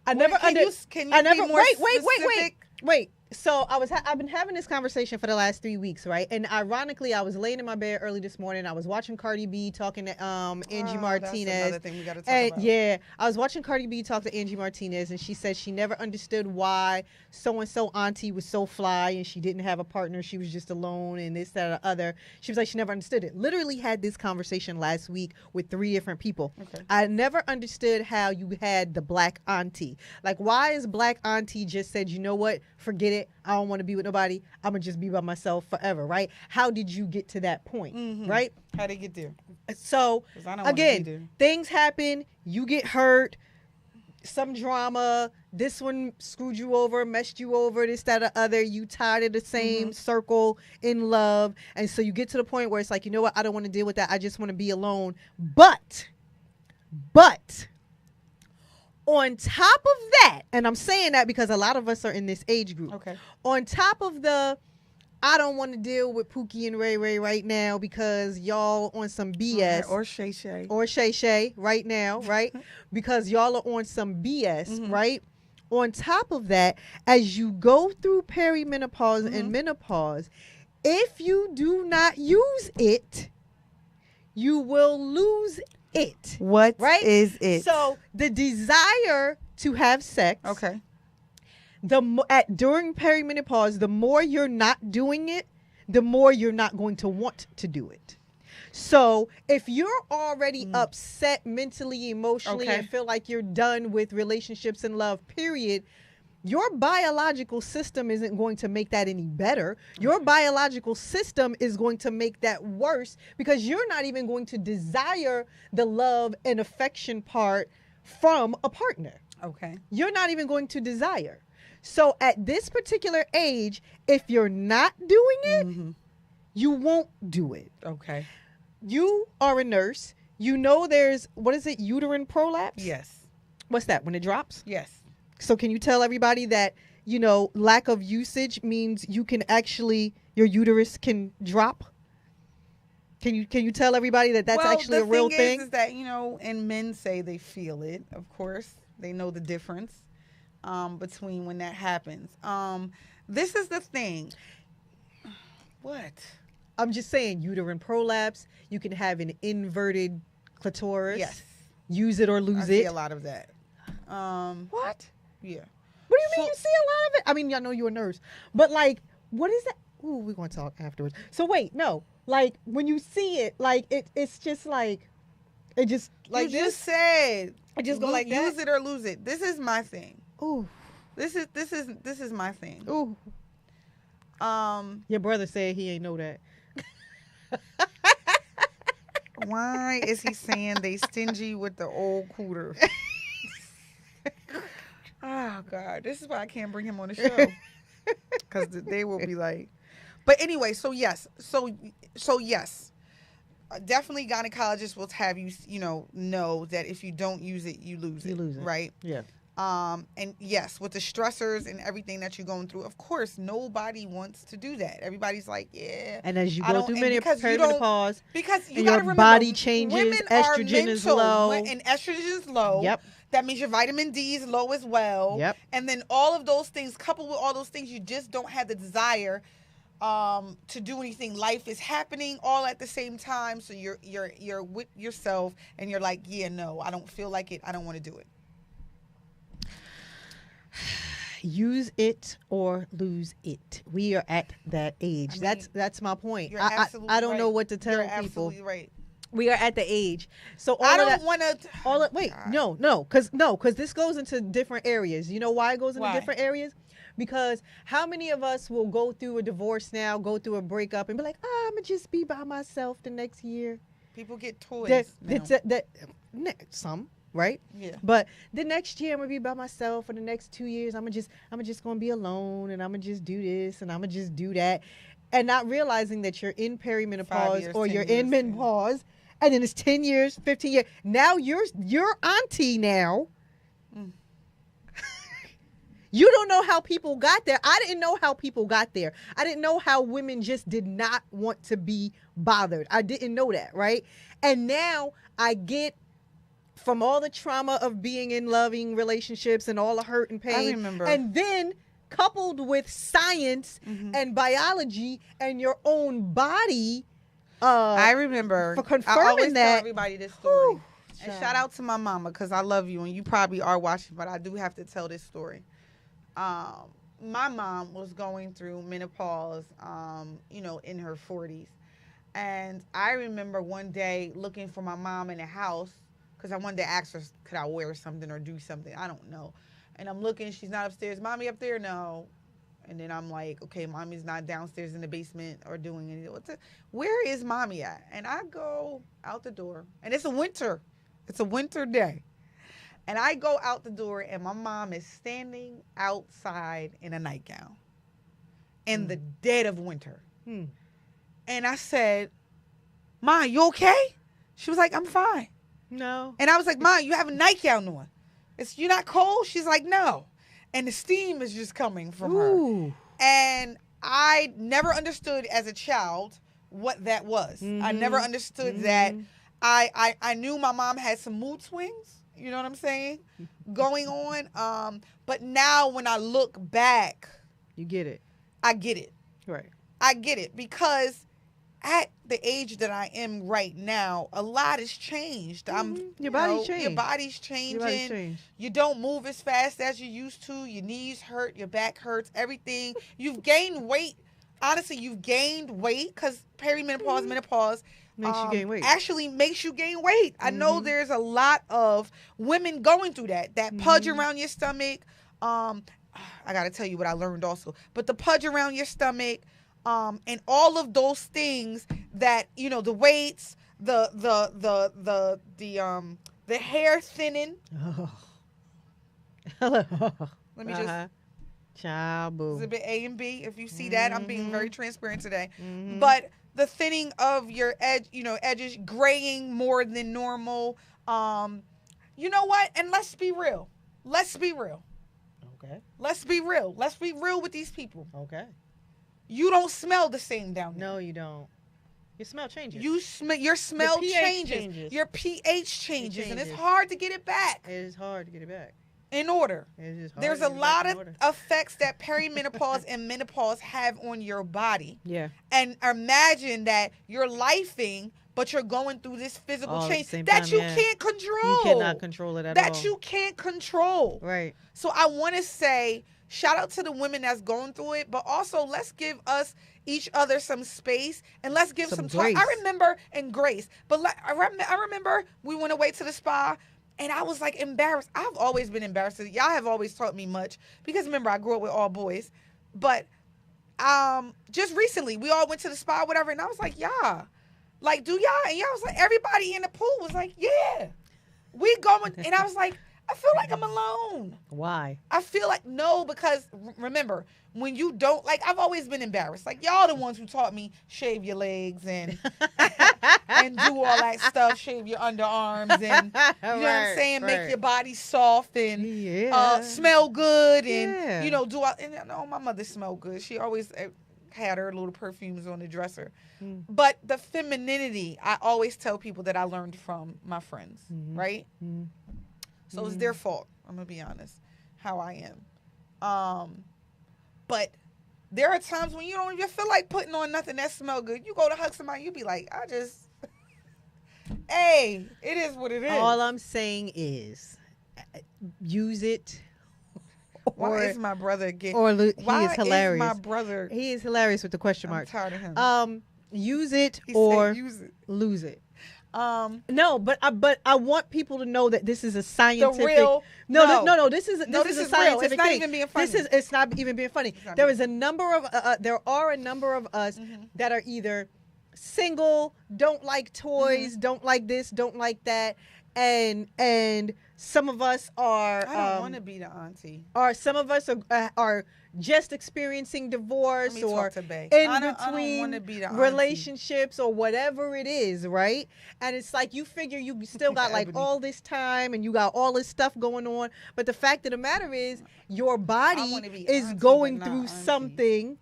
Can you be more specific? Wait. So I've been having this conversation for the last 3 weeks, right? And ironically, I was laying in my bed early this morning. I was watching Cardi B talking to Angie Martinez. That's another thing we got to talk about. Yeah, I was watching Cardi B talk to Angie Martinez, and she said she never understood why so-and-so auntie was so fly and she didn't have a partner. She was just alone and this, that, or the other. She was like, she never understood it. Literally had this conversation last week with 3 different people. Okay. I never understood how you had the black auntie. Like, why is black auntie just said, you know what, forget it. I don't want to be with nobody. I'm going to just be by myself forever, right? How did you get to that point, right? How did you get there? So, again, things happen. You get hurt. Some drama. This one screwed you over, messed you over, this, that, or other. You tired of the same circle in love. And so you get to the point where it's like, you know what? I don't want to deal with that. I just want to be alone. But on top of that, and I'm saying that because a lot of us are in this age group. Okay. On top of I don't want to deal with Pookie and Ray Ray right now because y'all on some BS. Or Shay Shay. Or Shay Shay right now, right? Because y'all are on some BS, right? On top of that, as you go through perimenopause and menopause, if you do not use it, you will lose it. What is it? So the desire to have sex. Okay. During perimenopause, the more you're not doing it, the more you're not going to want to do it. So if you're already upset mentally, emotionally, and feel like you're done with relationships and love, period, your biological system isn't going to make that any better. Your biological system is going to make that worse because you're not even going to desire the love and affection part from a partner. Okay. You're not even going to desire. So at this particular age, if you're not doing it, you won't do it. Okay. You are a nurse. You know there's, uterine prolapse? Yes. What's that, when it drops? Yes. So can you tell everybody that, lack of usage means you can actually, your uterus can drop? Can you tell everybody that that's actually a real thing? Is that, and men say they feel it, of course. They know the difference between when that happens. This is the thing. What? I'm just saying, uterine prolapse, you can have an inverted clitoris. Yes. Use it or lose I see it. a lot of that. What? Yeah. What do you mean you see a lot of it? I mean, I know you're a nurse, but like, what is that? Ooh, we're going to talk afterwards. So wait, no, like when you see it, like it's just like, it just like you just said. I just go like that. Use it or lose it. This is my thing. Ooh. This is my thing. Ooh. Your brother said he ain't know that. Why is he saying they stingy with the old cooter? Oh God, this is why I can't bring him on the show because they will be like. But anyway, so yes, definitely gynecologists will have you, know that if you don't use it, you lose it. You lose it, right? Yeah. And yes, with the stressors and everything that you're going through, of course, nobody wants to do that. Everybody's like, yeah. And as you go through perimenopause, because you and gotta your remember, body changes, women estrogen is low, and estrogen is low. Yep. That means your vitamin D is low as well. Yep. And then all of those things, coupled with all those things, you just don't have the desire to do anything. Life is happening all at the same time, so you're with yourself, and you're like, yeah, no, I don't feel like it. I don't want to do it. Use it or lose it. We are at that age. I mean, that's my point. I don't know what to tell people. Absolutely right. We are at the age. So I don't want to. Wait, no, because this goes into different areas. You know why it goes into different areas? Because how many of us will go through a divorce now, go through a breakup, and be like, I'm going to just be by myself the next year? People get toys Some, right? Yeah. But the next year I'm gonna be by myself. For the next 2 years, I'm just gonna be alone, and I'm gonna just do this, and I'm gonna just do that, and not realizing that you're in perimenopause years, or 10 you're years, in menopause, and then it's 10 years, 15 years. Now you're auntie now. You don't know how people got there. I didn't know how people got there. I didn't know how women just did not want to be bothered. I didn't know that, right? And now I get, from all the trauma of being in loving relationships and all the hurt and pain. I remember. And then coupled with science and biology and your own body. I remember. For confirming I always that. tell everybody this story. And shout out to my mama, because I love you and you probably are watching, but I do have to tell this story. My mom was going through menopause, in her 40s. And I remember one day looking for my mom in the house because I wanted to ask her, could I wear something or do something? I don't know. And I'm looking, she's not upstairs. Mommy up there? No. And then I'm like, okay, mommy's not downstairs in the basement or doing anything. Where is mommy at? And I go out the door, and it's a winter day. And I go out the door, and my mom is standing outside in a nightgown in the dead of winter. And I said, Ma, you okay? She was like, I'm fine. No. And I was like, Ma, you have a nightgown on. You're not cold? She's like, no. And the steam is just coming from her. And I never understood as a child what that was. I never understood that. I knew my mom had some mood swings. You know what I'm saying? Going on. But now when I look back. You get it. I get it. Right. I get it, because at the age that I am right now, a lot has changed. Your body's changed. Your body's changing. Your body's changed. You don't move as fast as you used to. Your knees hurt. Your back hurts. Everything. You've gained weight. Honestly, you've gained weight, because perimenopause, menopause makes you gain weight. Actually makes you gain weight. I know there's a lot of women going through that pudge around your stomach. I got to tell you what I learned also. But the pudge around your stomach, and all of those things that, the weights, the hair thinning. Let me just Child boo. Exhibit A and B. If you see that, I'm being very transparent today. But the thinning of your edges, graying more than normal. You know what? And let's be real. Okay. Let's be real. Let's be real with these people. Okay. You don't smell the same down there. No, you don't. Your smell changes. Your smell pH changes. Your pH changes, and it's hard to get it back. It is hard to get it back. In order. There's a lot of order. effects that perimenopause and menopause have on your body. Yeah. And imagine that you're lifing, but you're going through this physical change that you can't control. You cannot control it at all. That you can't control. Right. So I want to say, shout out to the women that's going through it, but also let's give each other some space, and let's give some time. I remember, and grace, but I remember we went away to the spa, and I was like embarrassed. I've always been embarrassed. Y'all have always taught me much, because remember, I grew up with all boys. But just recently, we all went to the spa, whatever, and I was like, yeah. Like, do y'all? And y'all was like, everybody in the pool was like, yeah. We going, and I was like, I feel like I'm alone. Why? I feel like, no, because remember, when you don't, like, I've always been embarrassed. Like, y'all the ones who taught me shave your legs and and do all that stuff, shave your underarms, and you know what I'm saying, make your body soft and smell good, and do all. And my mother smelled good. She always had her little perfumes on the dresser. But the femininity, I always tell people that I learned from my friends, right? So it's their fault. I'm gonna be honest, how I am. But there are times when you don't even feel like putting on nothing that smell good. You go to hug somebody, you be like, hey, it is what it is. All I'm saying is, use it. Why is my brother getting? He is hilarious. My brother? He is hilarious with the question mark. I'm tired of him. Use it He or said use it. lose it. No, but I want people to know that this is a scientific. real. No. This is a real. It's scientific not thing. even being funny. It's not even being funny. There are a number of us that are either single, don't like toys, don't like this, don't like that, and some of us are. I don't want to be the auntie. Or some of us are just experiencing divorce or in between relationships or whatever it is, right? And it's like you figure you still got like all this time and you got all this stuff going on, but the fact of the matter is your body is going through something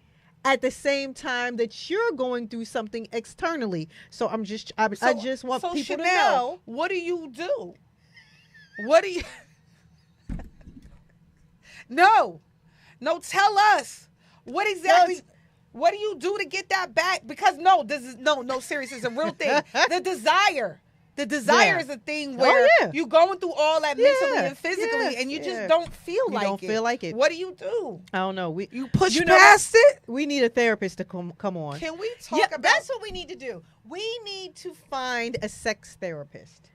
at the same time that you're going through something externally. So I just want people Chanel, to know. What do you do? What do you? No, tell us. What exactly? What do you do to get that back? Because seriously, it's a real thing. The desire is a thing where you going through all that mentally and physically, and you just don't feel like it. Don't feel like it. What do you do? I don't know. You push past it. We need a therapist to come on. Can we talk about? That's what we need to do. We need to find a sex therapist,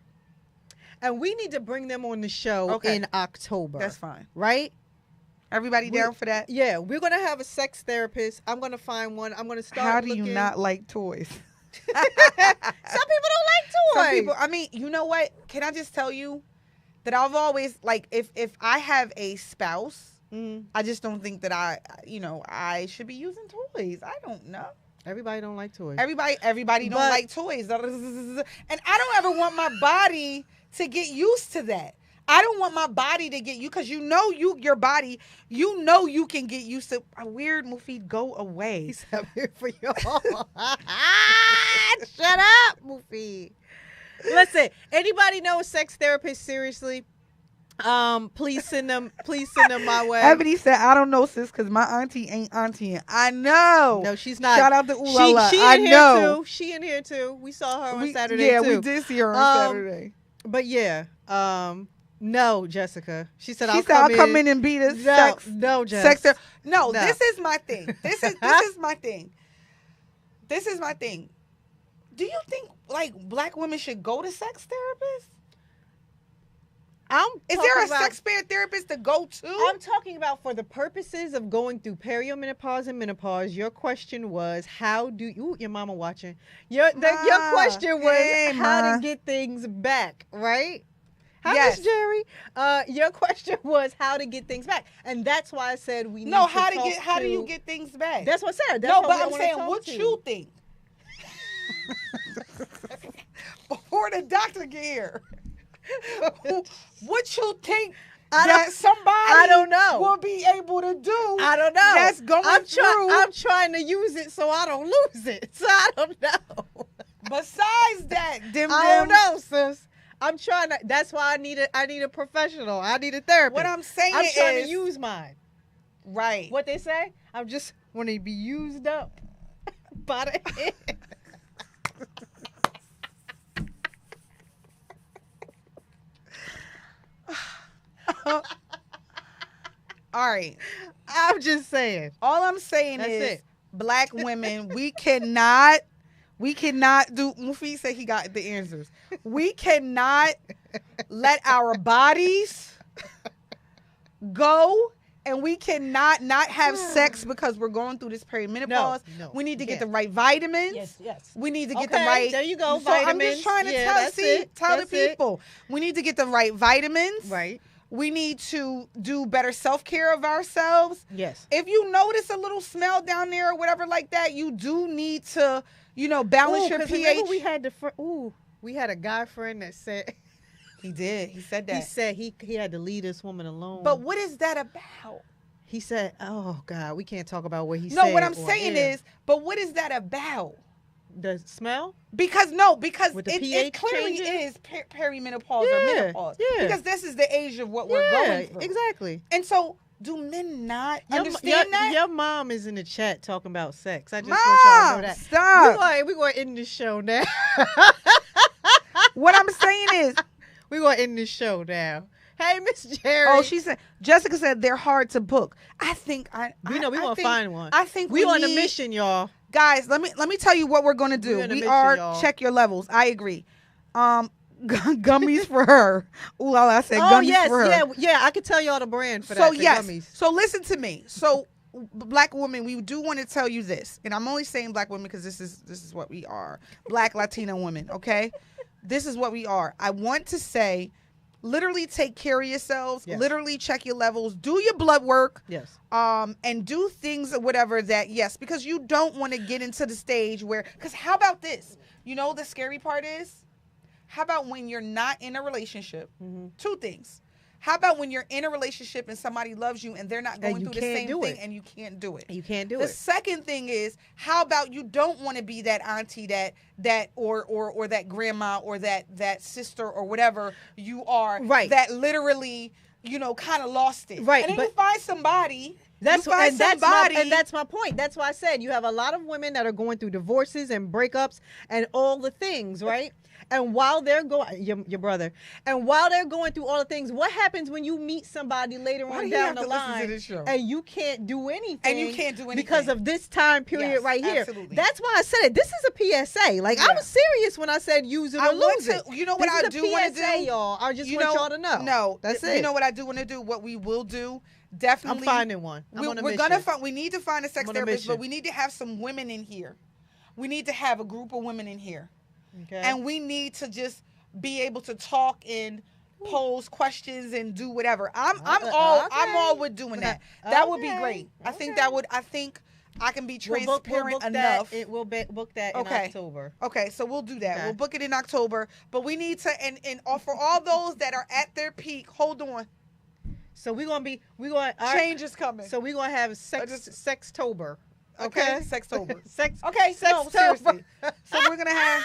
and we need to bring them on the show in October. That's fine, right? Everybody down for that? Yeah, we're gonna have a sex therapist. I'm gonna find one. I'm gonna start. How do you not like toys? Some people don't like toys. Some people. I mean, you know what? Can I just tell you that I've always like if I have a spouse, I just don't think that I should be using toys. I don't know. Everybody don't like toys. Everybody don't like toys, and I don't ever want my body to get used to that. I don't want my body to get you because your body, you can get used to a weird Mufid. Go away. He's up here for y'all. Shut up, Mufid. Listen, anybody know a sex therapist? Seriously, please send them my way. Ebony said, "I don't know, sis, because my auntie ain't auntie." I know. No, she's not. Shout out to Ulala. She I know. She in here too. We saw her on Saturday yeah, too. we did see her on Saturday. But yeah, no, Jessica. She said, I'll come in and beat us. Sex. No, Jess. Sex. No, this is my thing. This is my thing. This is my thing. Do you think like black women should go to sex therapists? Is there a sex therapist to go to? I'm talking about for the purposes of going through perimenopause and menopause. Your question was how do you? Your mama watching. Your question was how to get things back, right? Yes, Jerry. Your question was how to get things back, and that's why I said we need how do you get things back? That's what I said. But I'm saying what you think before the doctor get here. What you think that somebody I don't know will be able to do? I don't know. That's going through. I'm trying to use it so I don't lose it. So I don't know. Besides that, I don't know, sis. I'm trying to. That's why I need a professional. I need a therapist. What I'm saying I'm is, trying to use mine. Right. What they say? I'm just want to be used up by the head. All right. I'm just saying. All I'm saying is black women, we cannot do. Mufi said he got the answers. We cannot let our bodies go, and we cannot not have sex because we're going through this perimenopause. No. We need to get the right vitamins. Yes. We need to get the right. There you go. So Vitamins. I'm just trying to tell the people. We need to get the right vitamins. Right. We need to do better self-care of ourselves. Yes. If you notice a little smell down there or whatever like that, you do need to, balance your pH. We had a guy friend that said he did. He said that. He said he had to leave this woman alone. But what is that about? He said, "Oh God, we can't talk about what he said." No, what I'm saying is, but what is that about? The smell? Because with the it pH clearly changes? is perimenopause or menopause. Yeah. Because this is the age of what we're going through. Exactly. And so, do men not understand that? Your mom is in the chat talking about sex. I just want y'all to know that. Stop. We're going to end this show now. What I'm saying is, we're going to end this show now. Hey, Miss Jerry. Oh, she said, Jessica said they're hard to book. I think we want to find one. I think we on a mission, y'all. Guys, let me tell you what we're going to do. We are check your levels. I agree. Gummies for her. Ooh, I said gummies for her. Yeah. I could tell y'all the brand for So that. yes. Gummies. So listen to me. So Black women, we do want to tell you this, and I'm only saying Black women because this is what we are. Black Latina women. Okay, this is what we are. I want to say, literally take care of yourselves. Yes. Literally check your levels. Do your blood work. Yes. And do things or whatever that because you don't want to get into the stage where. Because how about this? You know the scary part is. How about when you're not in a relationship? Mm-hmm. Two things. How about when you're in a relationship and somebody loves you and they're not going through the same thing and you can't do it? You can't do it. The second thing is, how about you don't want to be that auntie that or that grandma or that sister or whatever you are, right? That literally, kind of lost it, right? And then you find somebody. That's my point. That's why I said you have a lot of women that are going through divorces and breakups and all the things, right? And while they're going, your brother, and while they're going through all the things, what happens when you meet somebody later on down the line and you can't do anything? Because of this time period right here. Absolutely. That's why I said it. This is a PSA. Like I was serious when I said use it or lose it. You know what I do want to do, y'all. I just want y'all to know. No, that's it. You know what I do want to do. What we will do. Definitely, I'm finding one. We need to find a sex therapist, but we need to have some women in here. We need to have a group of women in here. Okay. And we need to just be able to talk and pose questions and do whatever. I'm all with doing that. That would be great. I think I can be transparent enough. We'll book that in October. Okay, so we'll do that. Okay. We'll book it in October. But we need to and for all those that are at their peak, hold on. So change is coming. So we're gonna have Sextober. Okay, Sextober. Okay, no, seriously. So we're gonna have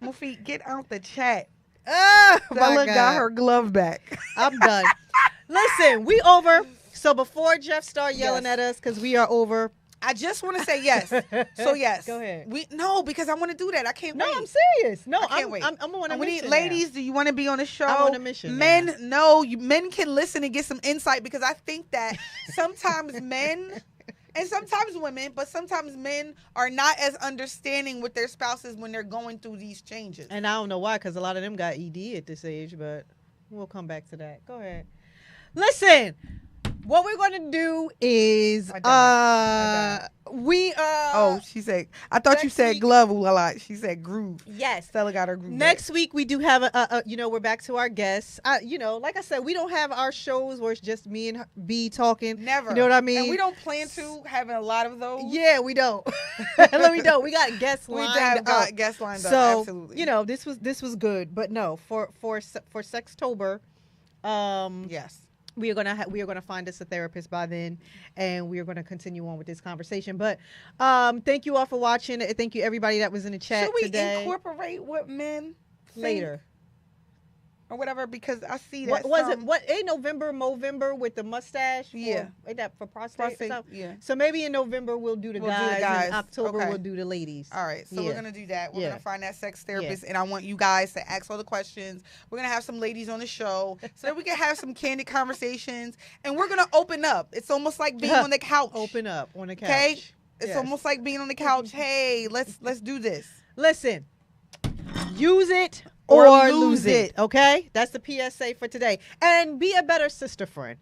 Mufi, get out the chat. Bella got her glove back. I'm done. Listen, we over. So before Jeff start yelling at us because we are over, I just want to say yes. So yes, go ahead. Because I want to do that. I can't wait. No, I'm serious. No, I can't wait. I'm on a mission. Ladies, do you want to be on the show? I'm on a mission. Men, no, men can listen and get some insight because I think that sometimes men. And sometimes women, but sometimes men are not as understanding with their spouses when they're going through these changes. And I don't know why, because a lot of them got ED at this age, but we'll come back to that. Go ahead. Listen, what we're going to do is she said, I thought you said glove a lot. She said groove. Yes. Stella got her groove. Next week we do have we're back to our guests. Like I said, we don't have our shows where it's just me and B talking. Never. You know what I mean? And we don't plan to having a lot of those. Yeah, we don't. We got guests lined up. We guests lined up. So, absolutely. This was good, but no, for Sextober, yes. We are gonna find us a therapist by then, and we are gonna continue on with this conversation. But thank you all for watching. Thank you everybody that was in the chat today. Should we incorporate what men later or whatever? Because I see that. What was it? What in Movember with the mustache? Yeah, ain't that for prostate? Yeah. So maybe in November we'll do the guys. In October we'll do the ladies. All right. So we're gonna do that. We're gonna find that sex therapist, and I want you guys to ask all the questions. We're gonna have some ladies on the show so that we can have some candid conversations, and we're gonna open up. It's almost like being on the couch. Open up on the couch. Okay. It's almost like being on the couch. Hey, let's do this. Listen, use it or lose it. Okay, that's the PSA for today. And be a better sister friend.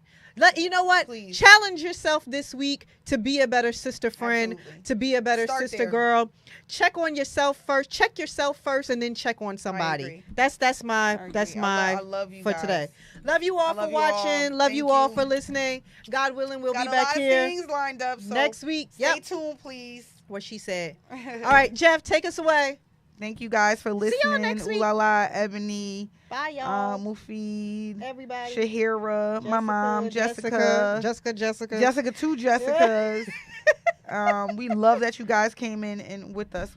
You know what? Please. Challenge yourself this week to be a better sister friend, to be a better sister girl. Check on yourself first. Check yourself first, and then check on somebody. That's my I love you for guys. Today. Love you all for watching. Love you all for listening. God willing, we'll be back here. Got a lot of things lined up. So next week. Stay tuned, please. What she said. All right, Jeff, take us away. Thank you guys for listening. See y'all next week. Ooh la la, Ebony. Bye, y'all. Mufid. Everybody. Shahira. My mom, Jessica. Jessica. Two Jessicas. We love that you guys came in and with us.